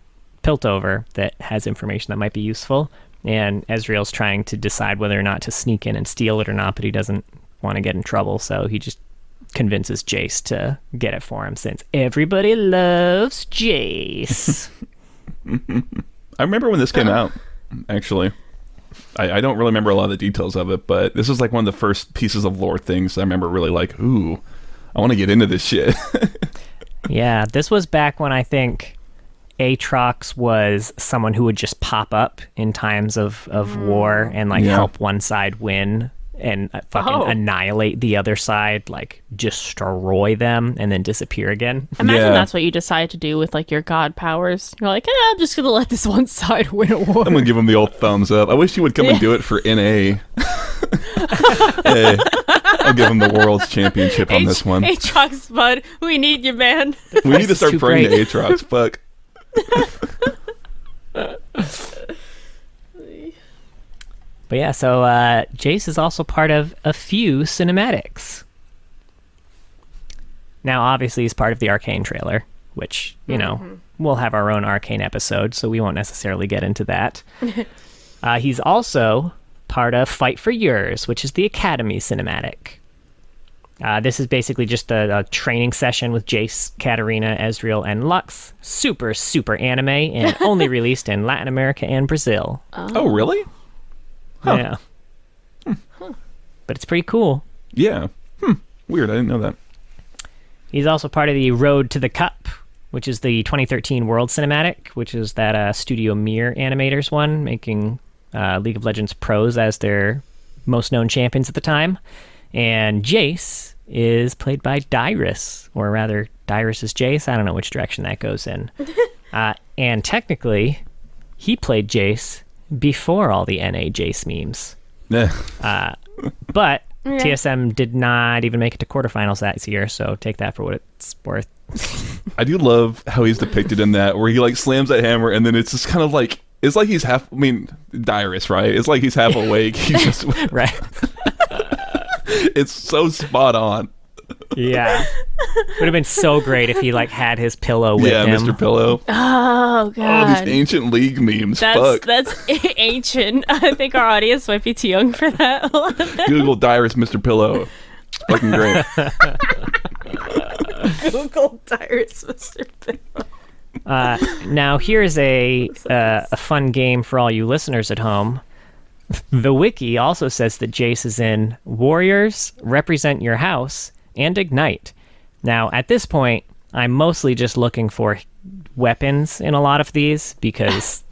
Speaker 2: Piltover that has information that might be useful. And Ezreal's trying to decide whether or not to sneak in and steal it or not, but he doesn't want to get in trouble, so he just convinces Jayce to get it for him, since everybody loves Jayce.
Speaker 3: I remember when this came out, actually. I don't really remember a lot of the details of it, but this was like one of the first pieces of lore things I remember really like, ooh, I want to get into this shit.
Speaker 2: Yeah, this was back when I think Aatrox was someone who would just pop up in times of war and like help one side win and fucking annihilate the other side, like destroy them and then disappear again.
Speaker 1: Imagine that's what you decide to do with like your god powers. You're like, I'm just gonna let this one side win a war.
Speaker 3: I'm gonna give him the old thumbs up. I wish you would come and do it for NA. Hey, I'll give him the world's championship on this one.
Speaker 1: Aatrox, bud, we need you, man.
Speaker 3: We need to start praying to Aatrox. Fuck.
Speaker 2: But yeah, so Jayce is also part of a few cinematics. Now, obviously, he's part of the Arcane trailer, which, you know, we'll have our own Arcane episode, so we won't necessarily get into that. He's also part of Fight for Yours, which is the Academy cinematic. This is basically just a training session with Jayce, Katarina, Ezreal, and Lux. Super, super anime, and only released in Latin America and Brazil.
Speaker 3: Oh, really? Huh.
Speaker 2: Yeah. But it's pretty cool.
Speaker 3: Yeah. Weird. I didn't know that.
Speaker 2: He's also part of the Road to the Cup, which is the 2013 World Cinematic, which is that Studio Mir animators one, making League of Legends pros as their most known champions at the time. And Jayce is played by Dyrus, or rather, Dyrus is Jayce. I don't know which direction that goes in. And technically, he played Jayce before all the NA Jayce memes. But TSM did not even make it to quarterfinals that year, so take that for what it's worth.
Speaker 3: I do love how he's depicted in that, where he like slams that hammer, and then it's just kind of like, it's like he's half, I mean, Dyrus, right? It's like he's half awake. He's just
Speaker 2: Right.
Speaker 3: It's so spot on.
Speaker 2: Yeah. Would have been so great if he like had his pillow with him.
Speaker 3: Yeah, Mr. Pillow.
Speaker 1: Oh god.
Speaker 3: Oh, these ancient League memes. Fuck.
Speaker 1: That's ancient. I think our audience might be too young for that. A lot of that.
Speaker 3: Google Dyrus Mr. Pillow. Fucking great.
Speaker 1: Google Dyrus Mr. Pillow.
Speaker 2: Now here's a fun game for all you listeners at home. The wiki also says that Jayce is in Warriors, Represent Your House, and Ignite. Now, at this point, I'm mostly just looking for weapons in a lot of these because,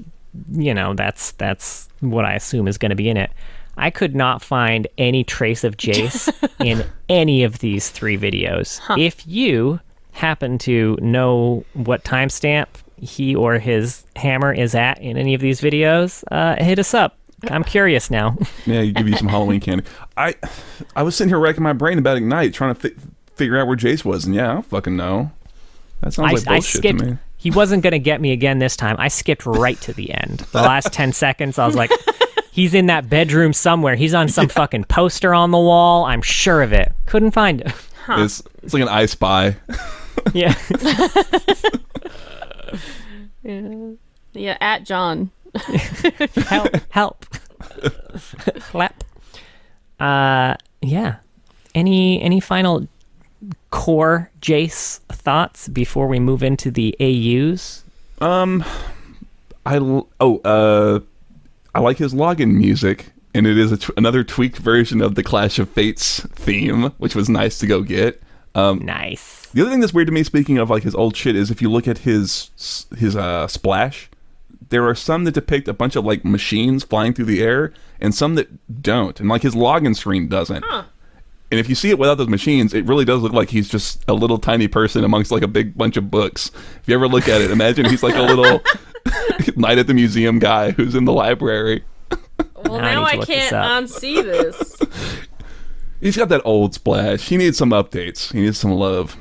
Speaker 2: you know, that's what I assume is going to be in it. I could not find any trace of Jayce in any of these three videos. Huh. If you happen to know what timestamp he or his hammer is at in any of these videos, hit us up. I'm curious now.
Speaker 3: Yeah, you give you some Halloween candy. I was sitting here racking my brain about Ignite, trying to figure out where Jayce was, and yeah, I don't fucking know. That sounds like bullshit to me.
Speaker 2: He wasn't going to get me again this time. I skipped right to the end. The last 10 seconds, I was like, he's in that bedroom somewhere. He's on some fucking poster on the wall. I'm sure of it. Couldn't find him.
Speaker 1: Huh.
Speaker 3: It's like an I Spy.
Speaker 2: Yeah.
Speaker 1: Yeah, at John.
Speaker 2: Help. Clap. Yeah. Any final core Jayce thoughts before we move into the AUs?
Speaker 3: I like his login music, and it is another tweaked version of the Clash of Fates theme, which was nice to go get.
Speaker 2: Nice.
Speaker 3: The other thing that's weird to me, speaking of like his old shit, is if you look at his splash, there are some that depict a bunch of like machines flying through the air, and some that don't, and like his login screen doesn't. Huh. And if you see it without those machines, it really does look like he's just a little tiny person amongst like a big bunch of books. If you ever look at it, imagine he's like a little night at the museum guy who's in the library.
Speaker 1: Well, now I can't unsee this.
Speaker 3: He's got that old splash. He needs some updates. He needs some love.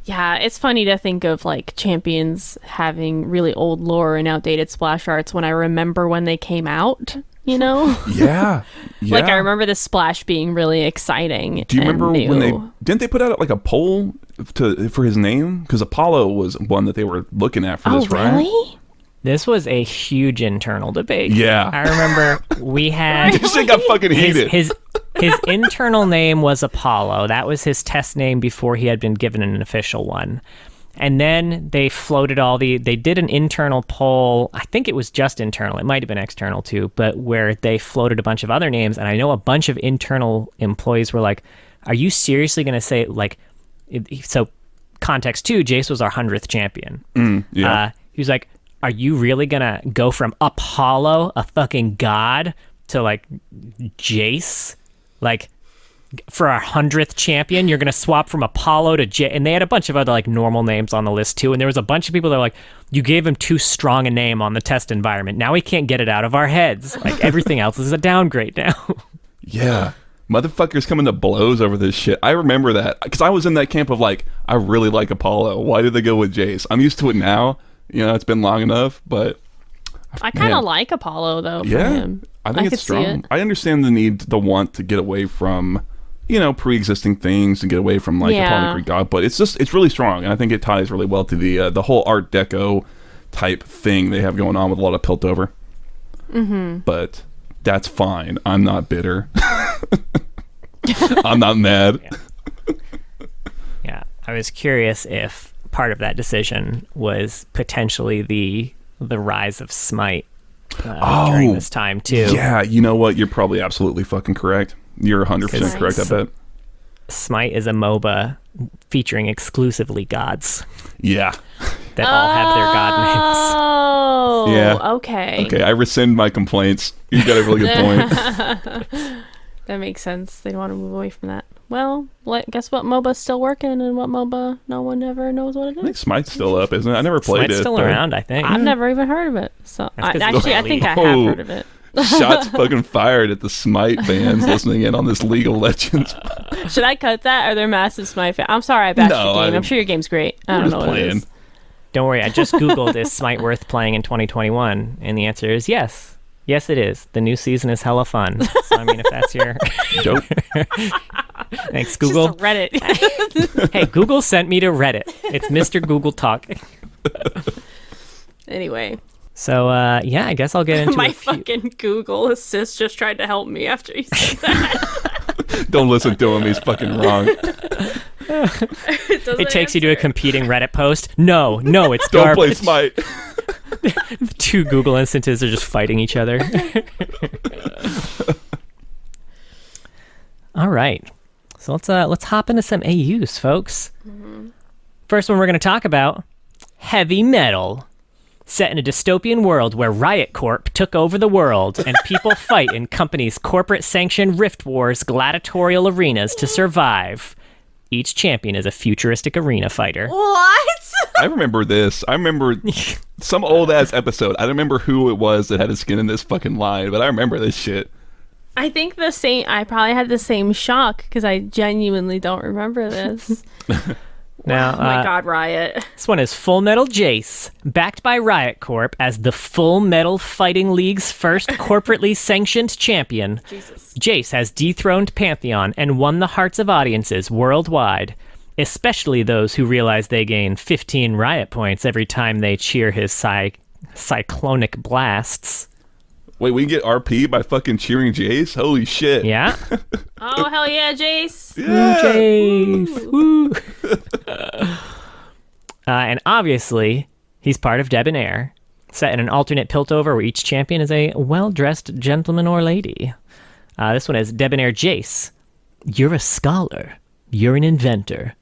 Speaker 1: Yeah, it's funny to think of like champions having really old lore and outdated splash arts when I remember when they came out, you know?
Speaker 3: Yeah.
Speaker 1: Like I remember the splash being really exciting.
Speaker 3: Do you remember when didn't they put out like a poll for his name? Because Apollo was one that they were looking at for this, right?
Speaker 1: Really?
Speaker 2: This was a huge internal debate.
Speaker 3: Yeah.
Speaker 2: I remember we had...
Speaker 3: This shit got fucking heated.
Speaker 2: His internal name was Apollo. That was his test name before he had been given an official one. And then they floated they did an internal poll. I think it was just internal. It might have been external too, but where they floated a bunch of other names. And I know a bunch of internal employees were like, are you seriously going to say, like, so context too, Jayce was our 100th champion. He was like, are you really going to go from Apollo, a fucking god, to like Jayce? Like, for our 100th champion, you're going to swap from Apollo to Jayce. And they had a bunch of other like normal names on the list too. And there was a bunch of people that were like, you gave him too strong a name on the test environment. Now we can't get it out of our heads. Like everything else is a downgrade now.
Speaker 3: Yeah. Motherfuckers coming to blows over this shit. I remember that because I was in that camp of like, I really like Apollo. Why did they go with Jayce? I'm used to it now. You know, it's been long enough, but
Speaker 1: I kind of like Apollo though. For him.
Speaker 3: I think it's strong. I understand the want to get away from, you know, pre-existing things and get away from like Apollo Greek god, but it's really strong, and I think it ties really well to the whole Art Deco type thing they have going on with a lot of Piltover. But that's fine. I'm not bitter. I'm not mad.
Speaker 2: Yeah, I was curious if part of that decision was potentially the rise of Smite during this time too.
Speaker 3: Yeah, you know what? You're probably absolutely fucking correct. You're 100% correct, I bet.
Speaker 2: Smite is a MOBA featuring exclusively gods.
Speaker 3: Yeah.
Speaker 2: That all have their god names.
Speaker 1: Oh,
Speaker 3: yeah.
Speaker 1: Okay.
Speaker 3: Okay, I rescind my complaints. You got a really good point.
Speaker 1: That makes sense. They don't want to move away from that. Well, guess what? MOBA's still working, and what MOBA no one ever knows what it is.
Speaker 3: I think Smite's still up, isn't it? I never played
Speaker 2: Smite's
Speaker 3: it.
Speaker 2: still around, I think.
Speaker 1: I've never even heard of it. So I think I have heard of it.
Speaker 3: Shots fucking fired at the Smite fans listening in on this League of Legends.
Speaker 1: Should I cut that? Are there massive Smite fans? I'm sorry I bashed your game. I'm sure your game's great. I don't know what it is.
Speaker 2: Don't worry, I just Googled, is Smite worth playing in 2021? And the answer is yes. Yes, it is. The new season is hella fun. So, I mean, if that's your...
Speaker 3: Dope.
Speaker 2: Thanks, Google.
Speaker 1: Just Reddit.
Speaker 2: Hey, Google sent me to Reddit. It's Mr. Google Talk.
Speaker 1: Anyway.
Speaker 2: So, yeah, I guess I'll get into
Speaker 1: My fucking Google assist just tried to help me after you said that.
Speaker 3: Don't listen to him. He's fucking wrong.
Speaker 2: It takes you to a competing Reddit post. No, it's
Speaker 3: Don't
Speaker 2: garbage.
Speaker 3: play Smite.
Speaker 2: Two Google instances are just fighting each other. All right. So let's hop into some AUs, folks. First one we're going to talk about, heavy metal. Set in a dystopian world where Riot Corp took over the world and people fight in companies' corporate-sanctioned Rift Wars gladiatorial arenas to survive. Each champion is a futuristic arena fighter.
Speaker 1: What?
Speaker 3: I remember this. I remember some old-ass episode. I don't remember who it was that had his skin in this fucking line, but I remember this shit.
Speaker 1: I think I probably had the same shock because I genuinely don't remember this.
Speaker 2: Now,
Speaker 1: oh my God, Riot.
Speaker 2: This one is Full Metal Jayce, backed by Riot Corp as the Full Metal Fighting League's first corporately sanctioned champion.
Speaker 1: Jesus.
Speaker 2: Jayce has dethroned Pantheon and won the hearts of audiences worldwide, especially those who realize they gain 15 Riot points every time they cheer his cyclonic blasts.
Speaker 3: Wait, we get RP by fucking cheering Jayce? Holy shit.
Speaker 2: Yeah.
Speaker 1: Oh, hell yeah, Jayce.
Speaker 3: Yeah.
Speaker 2: Jayce. Woo. And obviously, he's part of Debonair, set in an alternate Piltover where each champion is a well-dressed gentleman or lady. This one is Debonair Jayce. You're a scholar. You're an inventor.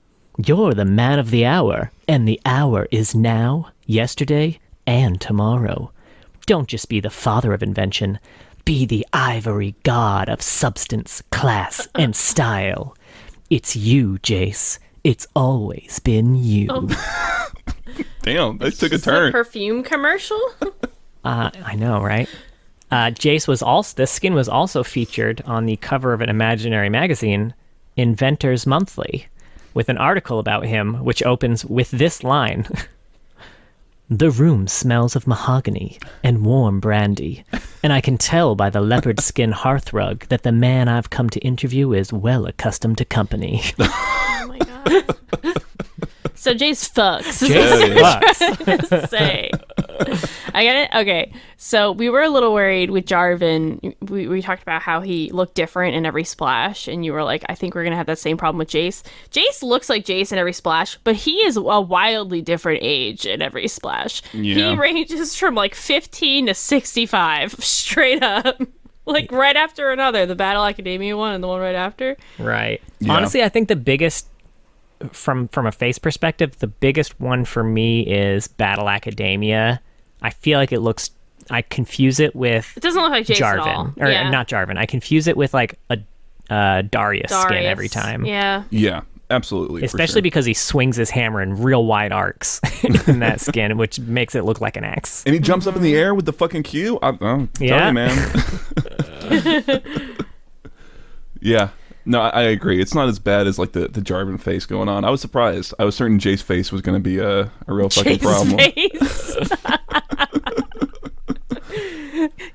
Speaker 2: You're the man of the hour, and the hour is now, yesterday, and tomorrow. Don't just be the father of invention. Be the ivory god of substance, class, and style. It's you, Jayce. It's always been you.
Speaker 1: Oh.
Speaker 3: Damn, that took a
Speaker 1: Is this
Speaker 3: turn.
Speaker 1: a perfume commercial?
Speaker 2: I know, right? Jayce was also, this skin was also featured on the cover of an imaginary magazine, Inventors Monthly, with an article about him, which opens with this line. The room smells of mahogany and warm brandy, and I can tell by the leopard skin hearthrug that the man I've come to interview is well accustomed to company.
Speaker 1: Oh my god. So Jayce fucks.
Speaker 2: Jayce fucks.
Speaker 1: Just say. I get it. Okay, so we were a little worried with Jarvan. We talked about how he looked different in every splash, and you were like, I think we're gonna have that same problem with Jayce. Jayce looks like Jayce in every splash, but he is a wildly different age in every splash.
Speaker 3: Yeah.
Speaker 1: He ranges from like 15 to 65, straight up. Like right after another, the Battle Academia one and the one right after.
Speaker 2: Right.
Speaker 3: Yeah.
Speaker 2: Honestly, I think the biggest, from a face perspective, the biggest one for me is Battle Academia. I feel like I confuse it with
Speaker 1: It doesn't look like Jayce at all.
Speaker 2: Jarvan. Or
Speaker 1: Yeah.
Speaker 2: not Jarvan. I confuse it with like a Darius skin every time.
Speaker 1: Yeah.
Speaker 3: Yeah, absolutely.
Speaker 2: Especially because he swings his hammer in real wide arcs in that skin, which makes it look like an axe.
Speaker 3: And he jumps up in the air with the fucking Q. I'm
Speaker 2: Yeah.
Speaker 3: telling you, man. Yeah. No, I agree. It's not as bad as like the Jarvan face going on. I was surprised. I was certain Jayce face was going to be a real fucking problem.
Speaker 1: Face.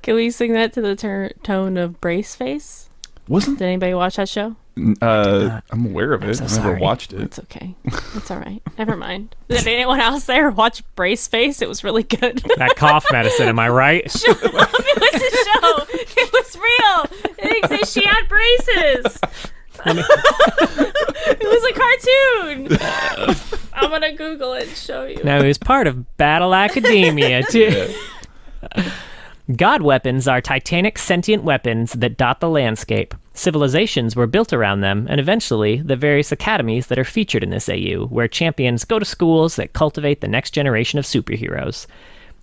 Speaker 1: Can we sing that to the tone of Brace Face?
Speaker 3: Wasn't
Speaker 1: Did anybody watch that show?
Speaker 3: I'm aware of it.
Speaker 2: so
Speaker 3: I never
Speaker 2: sorry.
Speaker 3: watched it.
Speaker 1: It's okay. It's all right. Never mind. Did anyone else there watch Brace Face? It was really good.
Speaker 2: That cough medicine, am I right?
Speaker 1: Shut up. It was a show. It was real. It exists. She had braces. It was a cartoon. I'm going to Google it and show you.
Speaker 2: No, he was part of Battle Academia, too. God weapons are titanic sentient weapons that dot the landscape. Civilizations were built around them, and eventually the various academies that are featured in this AU, where champions go to schools that cultivate the next generation of superheroes.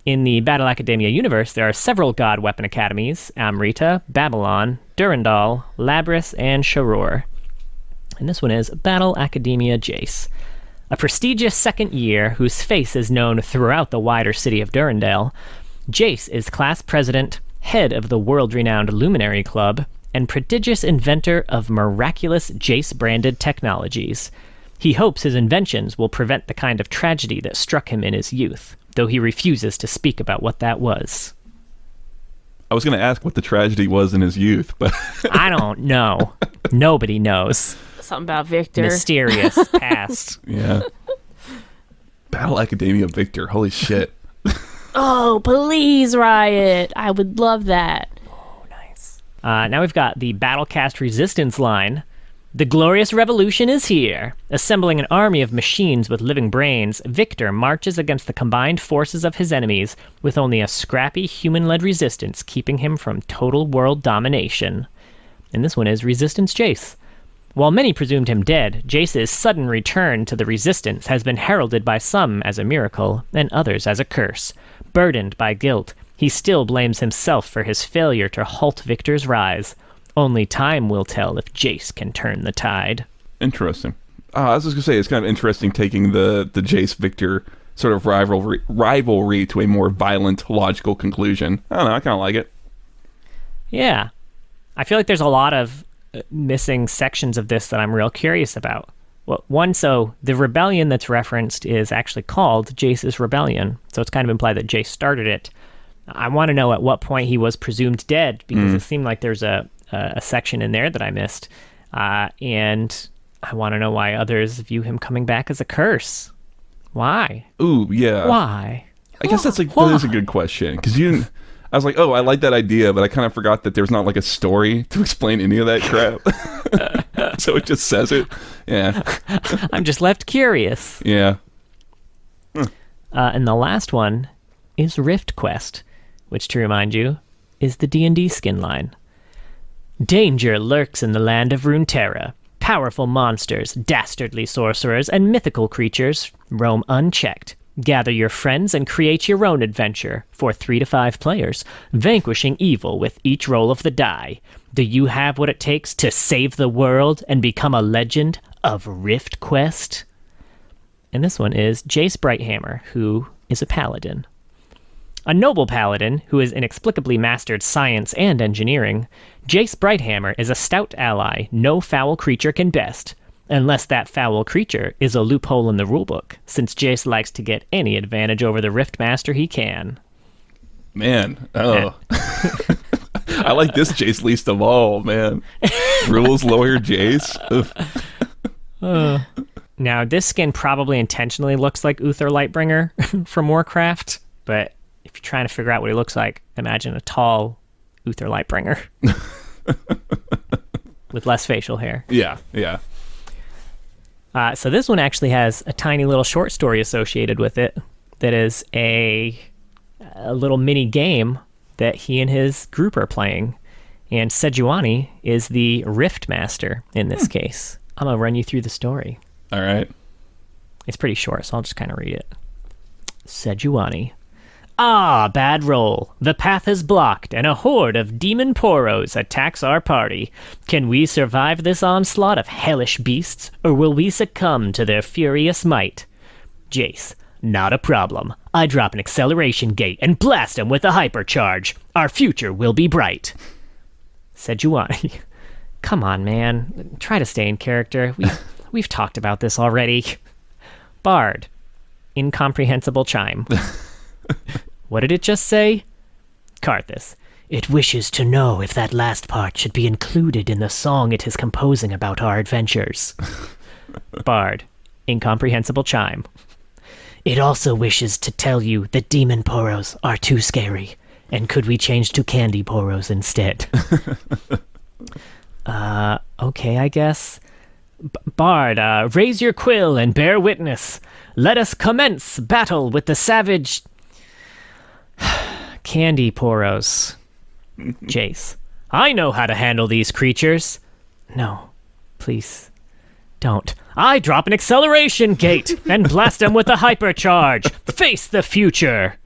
Speaker 2: In the Battle Academia universe, there are several god weapon academies: Amrita, Babylon, Durandal, Labrys, and Sharor. And this one is Battle Academia Jayce. A prestigious second year whose face is known throughout the wider city of Durandal, Jayce is class president, head of the world-renowned Luminary Club, and prodigious inventor of miraculous Jayce-branded technologies. He hopes his inventions will prevent the kind of tragedy that struck him in his youth, though he refuses to speak about what that was.
Speaker 3: I was going to ask what the tragedy was in his youth, but
Speaker 2: I don't know. Nobody knows.
Speaker 1: Something about Viktor.
Speaker 2: Mysterious past.
Speaker 3: yeah. Battle Academia Viktor. Holy shit.
Speaker 1: Oh, please, Riot. I would love that.
Speaker 2: Oh, nice. Now we've got the Battlecast Resistance line. The glorious revolution is here. Assembling an army of machines with living brains, Viktor marches against the combined forces of his enemies, with only a scrappy human-led resistance keeping him from total world domination. And this one is Resistance Jayce. While many presumed him dead, Jayce's sudden return to the Resistance has been heralded by some as a miracle, and others as a curse. Burdened by guilt, he still blames himself for his failure to halt Viktor's rise. Only time will tell if Jayce can turn the tide.
Speaker 3: Interesting. I was just going to say, it's kind of interesting taking the Jayce Viktor sort of rivalry to a more violent, logical conclusion. I don't know, I kind of like it.
Speaker 2: Yeah. I feel like there's a lot of missing sections of this that I'm real curious about. Well, one, so the rebellion that's referenced is actually called Jayce's Rebellion, so it's kind of implied that Jayce started it. I want to know at what point he was presumed dead, because it seemed like there's a section in there that I missed, and I want to know why others view him coming back as a curse. Why?
Speaker 3: Ooh, yeah.
Speaker 2: Why?
Speaker 3: I guess that is a good question, because I was like, oh, I like that idea, but I kind of forgot that there's not like a story to explain any of that crap. So it just says it. Yeah.
Speaker 2: I'm just left curious.
Speaker 3: Yeah.
Speaker 2: And the last one is Rift Quest, which, to remind you, is the D&D skin line. Danger lurks in the land of Runeterra. Powerful monsters, dastardly sorcerers, and mythical creatures roam unchecked. Gather your friends and create your own adventure for 3 to 5 players, vanquishing evil with each roll of the die. Do you have what it takes to save the world and become a legend of Rift Quest? And this one is Jayce Brighthammer, who is a paladin. A noble paladin who has inexplicably mastered science and engineering, Jayce Brighthammer is a stout ally no foul creature can best. Unless that foul creature is a loophole in the rulebook, since Jayce likes to get any advantage over the Riftmaster he can.
Speaker 3: Man, oh. I like this Jayce least of all, man. Rules lawyer Jayce.
Speaker 2: Now, this skin probably intentionally looks like Uther Lightbringer from Warcraft, but if you're trying to figure out what he looks like, imagine a tall Uther Lightbringer with less facial hair.
Speaker 3: Yeah.
Speaker 2: So this one actually has a tiny little short story associated with it that is a little mini game that he and his group are playing. And Sejuani is the Rift Master in this case. I'm going to run you through the story.
Speaker 3: All right.
Speaker 2: It's pretty short, so I'll just kind of read it. Sejuani. Ah, bad roll. The path is blocked, and a horde of demon poros attacks our party. Can we survive this onslaught of hellish beasts, or will we succumb to their furious might? Jayce. Not a problem. I drop an acceleration gate and blast him with a hypercharge. Our future will be bright. Sejuani. Come on, man. Try to stay in character. We've talked about this already. Bard. Incomprehensible chime. What did it just say? Karthus. It wishes to know if that last part should be included in the song it is composing about our adventures. Bard. Incomprehensible chime. It also wishes to tell you that demon poros are too scary, and could we change to candy poros instead? Okay, I guess. Bard, raise your quill and bear witness. Let us commence battle with the savage... Candy poros. Jayce. I know how to handle these creatures. No, please, don't. I drop an acceleration gate and blast them with a hypercharge. Face the future.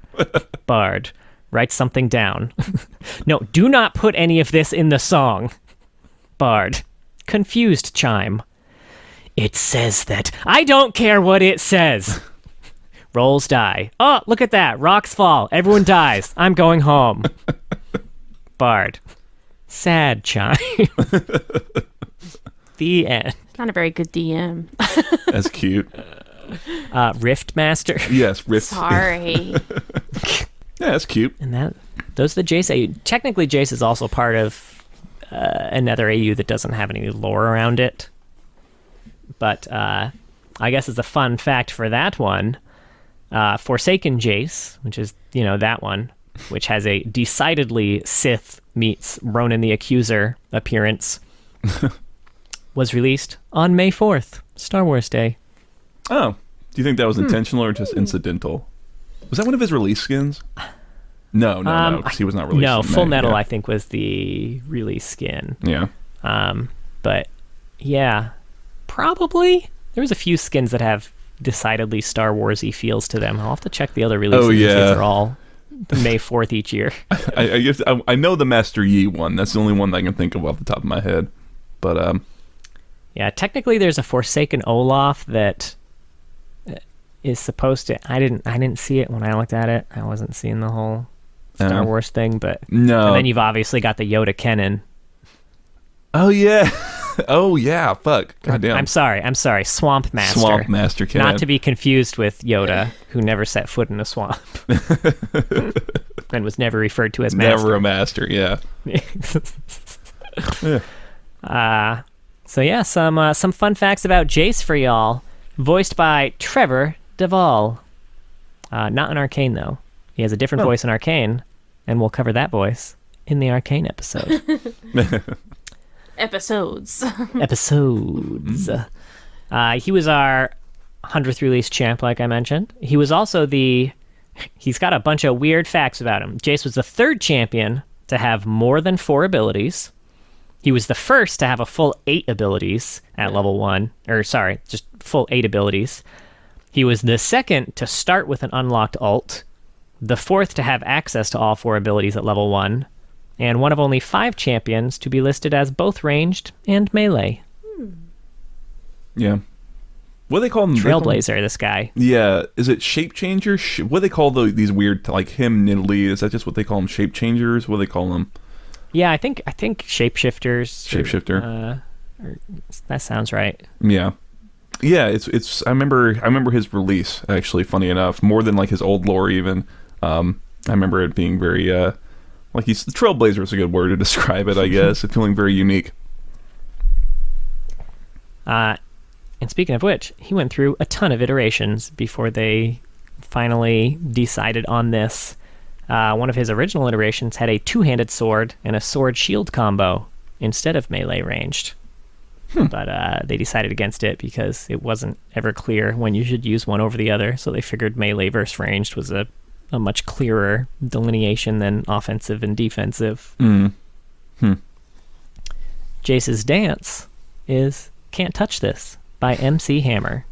Speaker 2: Bard. Write something down. No, do not put any of this in the song. Bard. Confused chime. It says that. I don't care what it says. Rolls die. Oh, look at that. Rocks fall. Everyone dies. I'm going home. Bard. Sad chime. The end.
Speaker 1: Not a very good DM.
Speaker 3: That's cute.
Speaker 2: Rift Master.
Speaker 3: Yes, Rift.
Speaker 1: Sorry.
Speaker 3: Yeah, that's cute.
Speaker 2: And those are the Jayce AU. Technically, Jayce is also part of another AU that doesn't have any lore around it. But I guess as a fun fact for that one, Forsaken Jayce, which is, that one, which has a decidedly Sith meets Ronan the Accuser appearance, was released on May 4th, Star Wars Day.
Speaker 3: Oh, do you think that was intentional or just incidental? Was that one of his release skins? No, because he was not released.
Speaker 2: No,
Speaker 3: in
Speaker 2: Full
Speaker 3: May,
Speaker 2: Metal,
Speaker 3: yeah.
Speaker 2: I think, was the release skin.
Speaker 3: Yeah.
Speaker 2: But, yeah, probably. There was a few skins that have decidedly Star Wars-y feels to them. I'll have to check the other releases.
Speaker 3: Oh, yeah.
Speaker 2: They're all May 4th each year.
Speaker 3: I know the Master Yi one. That's the only one that I can think of off the top of my head. But
Speaker 2: yeah, technically there's a Forsaken Olaf that is supposed to... I didn't see it when I looked at it. I wasn't seeing the whole Star Wars thing, but...
Speaker 3: No.
Speaker 2: And then you've obviously got the Yoda Kennen.
Speaker 3: Oh, yeah. Oh, yeah. Fuck. Goddamn.
Speaker 2: I'm sorry. Swamp Master.
Speaker 3: Swamp Master Kennen.
Speaker 2: Not to be confused with Yoda, who never set foot in a swamp. And was never referred to as Master.
Speaker 3: Never a Master, yeah.
Speaker 2: So yeah, some fun facts about Jayce for y'all. Voiced by Trevor Duvall. Not in Arcane, though. He has a different voice in Arcane, and we'll cover that voice in the Arcane episode.
Speaker 1: Episodes.
Speaker 2: He was our 100th release champ, like I mentioned. He was also he's got a bunch of weird facts about him. Jayce was the third champion to have more than 4 abilities. He was the first to have a full 8 abilities at level 1. Just full 8 abilities. He was the second to start with an unlocked ult. The fourth to have access to all 4 abilities at level 1. And one of only 5 champions to be listed as both ranged and melee.
Speaker 3: Yeah. What do they call them?
Speaker 2: Trailblazer, this guy.
Speaker 3: Yeah. Is it shape changer? What do they call these weird, like him, Nidalee? Is that just what they call them? Shape changers? What do they call them?
Speaker 2: Yeah, I think shapeshifters.
Speaker 3: Shapeshifter.
Speaker 2: That sounds right.
Speaker 3: Yeah. Yeah, it's I remember his release, actually, funny enough, more than like his old lore even. I remember it being very like he's trailblazer is a good word to describe it, I guess. It feeling very unique.
Speaker 2: And speaking of which, he went through a ton of iterations before they finally decided on this. One of his original iterations had a two-handed sword and a sword shield combo instead of melee ranged. But they decided against it because it wasn't ever clear when you should use one over the other, so they figured melee versus ranged was a much clearer delineation than offensive and defensive. Jayce's dance is Can't Touch This by MC Hammer,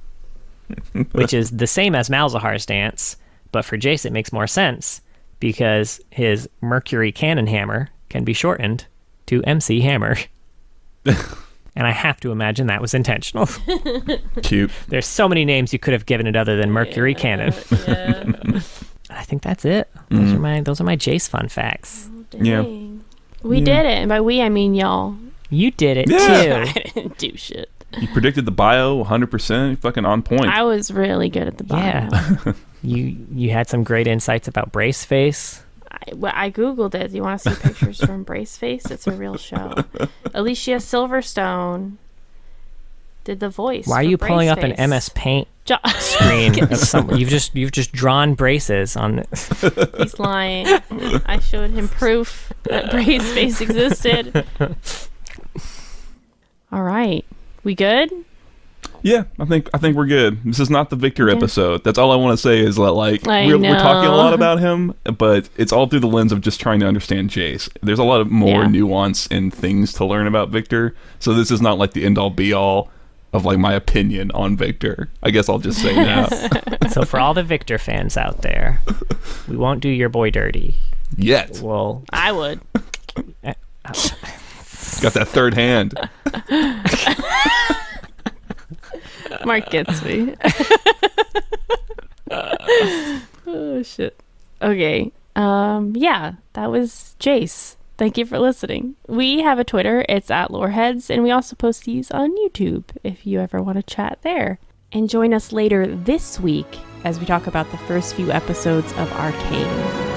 Speaker 2: which is the same as Malzahar's dance, but for Jayce it makes more sense because his Mercury Cannon Hammer can be shortened to MC Hammer. And I have to imagine that was intentional.
Speaker 3: Cute.
Speaker 2: There's so many names you could have given it other than Mercury Cannon.
Speaker 1: Yeah.
Speaker 2: I think that's it. Those are my Jayce fun facts.
Speaker 3: Yeah.
Speaker 1: We did it. And by we, I mean y'all.
Speaker 2: You did it
Speaker 3: Yeah.
Speaker 2: too.
Speaker 1: I didn't do shit.
Speaker 3: You predicted the bio 100%, fucking on point.
Speaker 1: I was really good at the bio.
Speaker 2: Yeah. You had some great insights about Brace Face.
Speaker 1: I Googled it. Do you want to see pictures from Brace Face? It's a real show. Alicia Silverstone did the voice.
Speaker 2: Why are
Speaker 1: for
Speaker 2: you pulling up an
Speaker 1: Braceface.
Speaker 2: MS Paint screen of some? You've just drawn braces on.
Speaker 1: He's lying. I showed him proof that Brace Face existed. All right, we good?
Speaker 3: Yeah, I think we're good. This is not the Viktor episode. That's all I want to say is that like we're talking a lot about him, but it's all through the lens of just trying to understand Jayce. There's a lot of more nuance and things to learn about Viktor. So this is not like the end all be all of like my opinion on Viktor. I guess I'll just say now.
Speaker 2: So for all the Viktor fans out there, we won't do your boy dirty.
Speaker 3: Yet.
Speaker 2: Well,
Speaker 1: I would.
Speaker 3: Got that third hand.
Speaker 1: Mark gets me. Oh shit. Okay. Yeah, that was Jayce. Thank you for listening. We have a Twitter. It's at Loreheads, and we also post these on YouTube if you ever want to chat there. And join us later this week as we talk about the first few episodes of Arcane.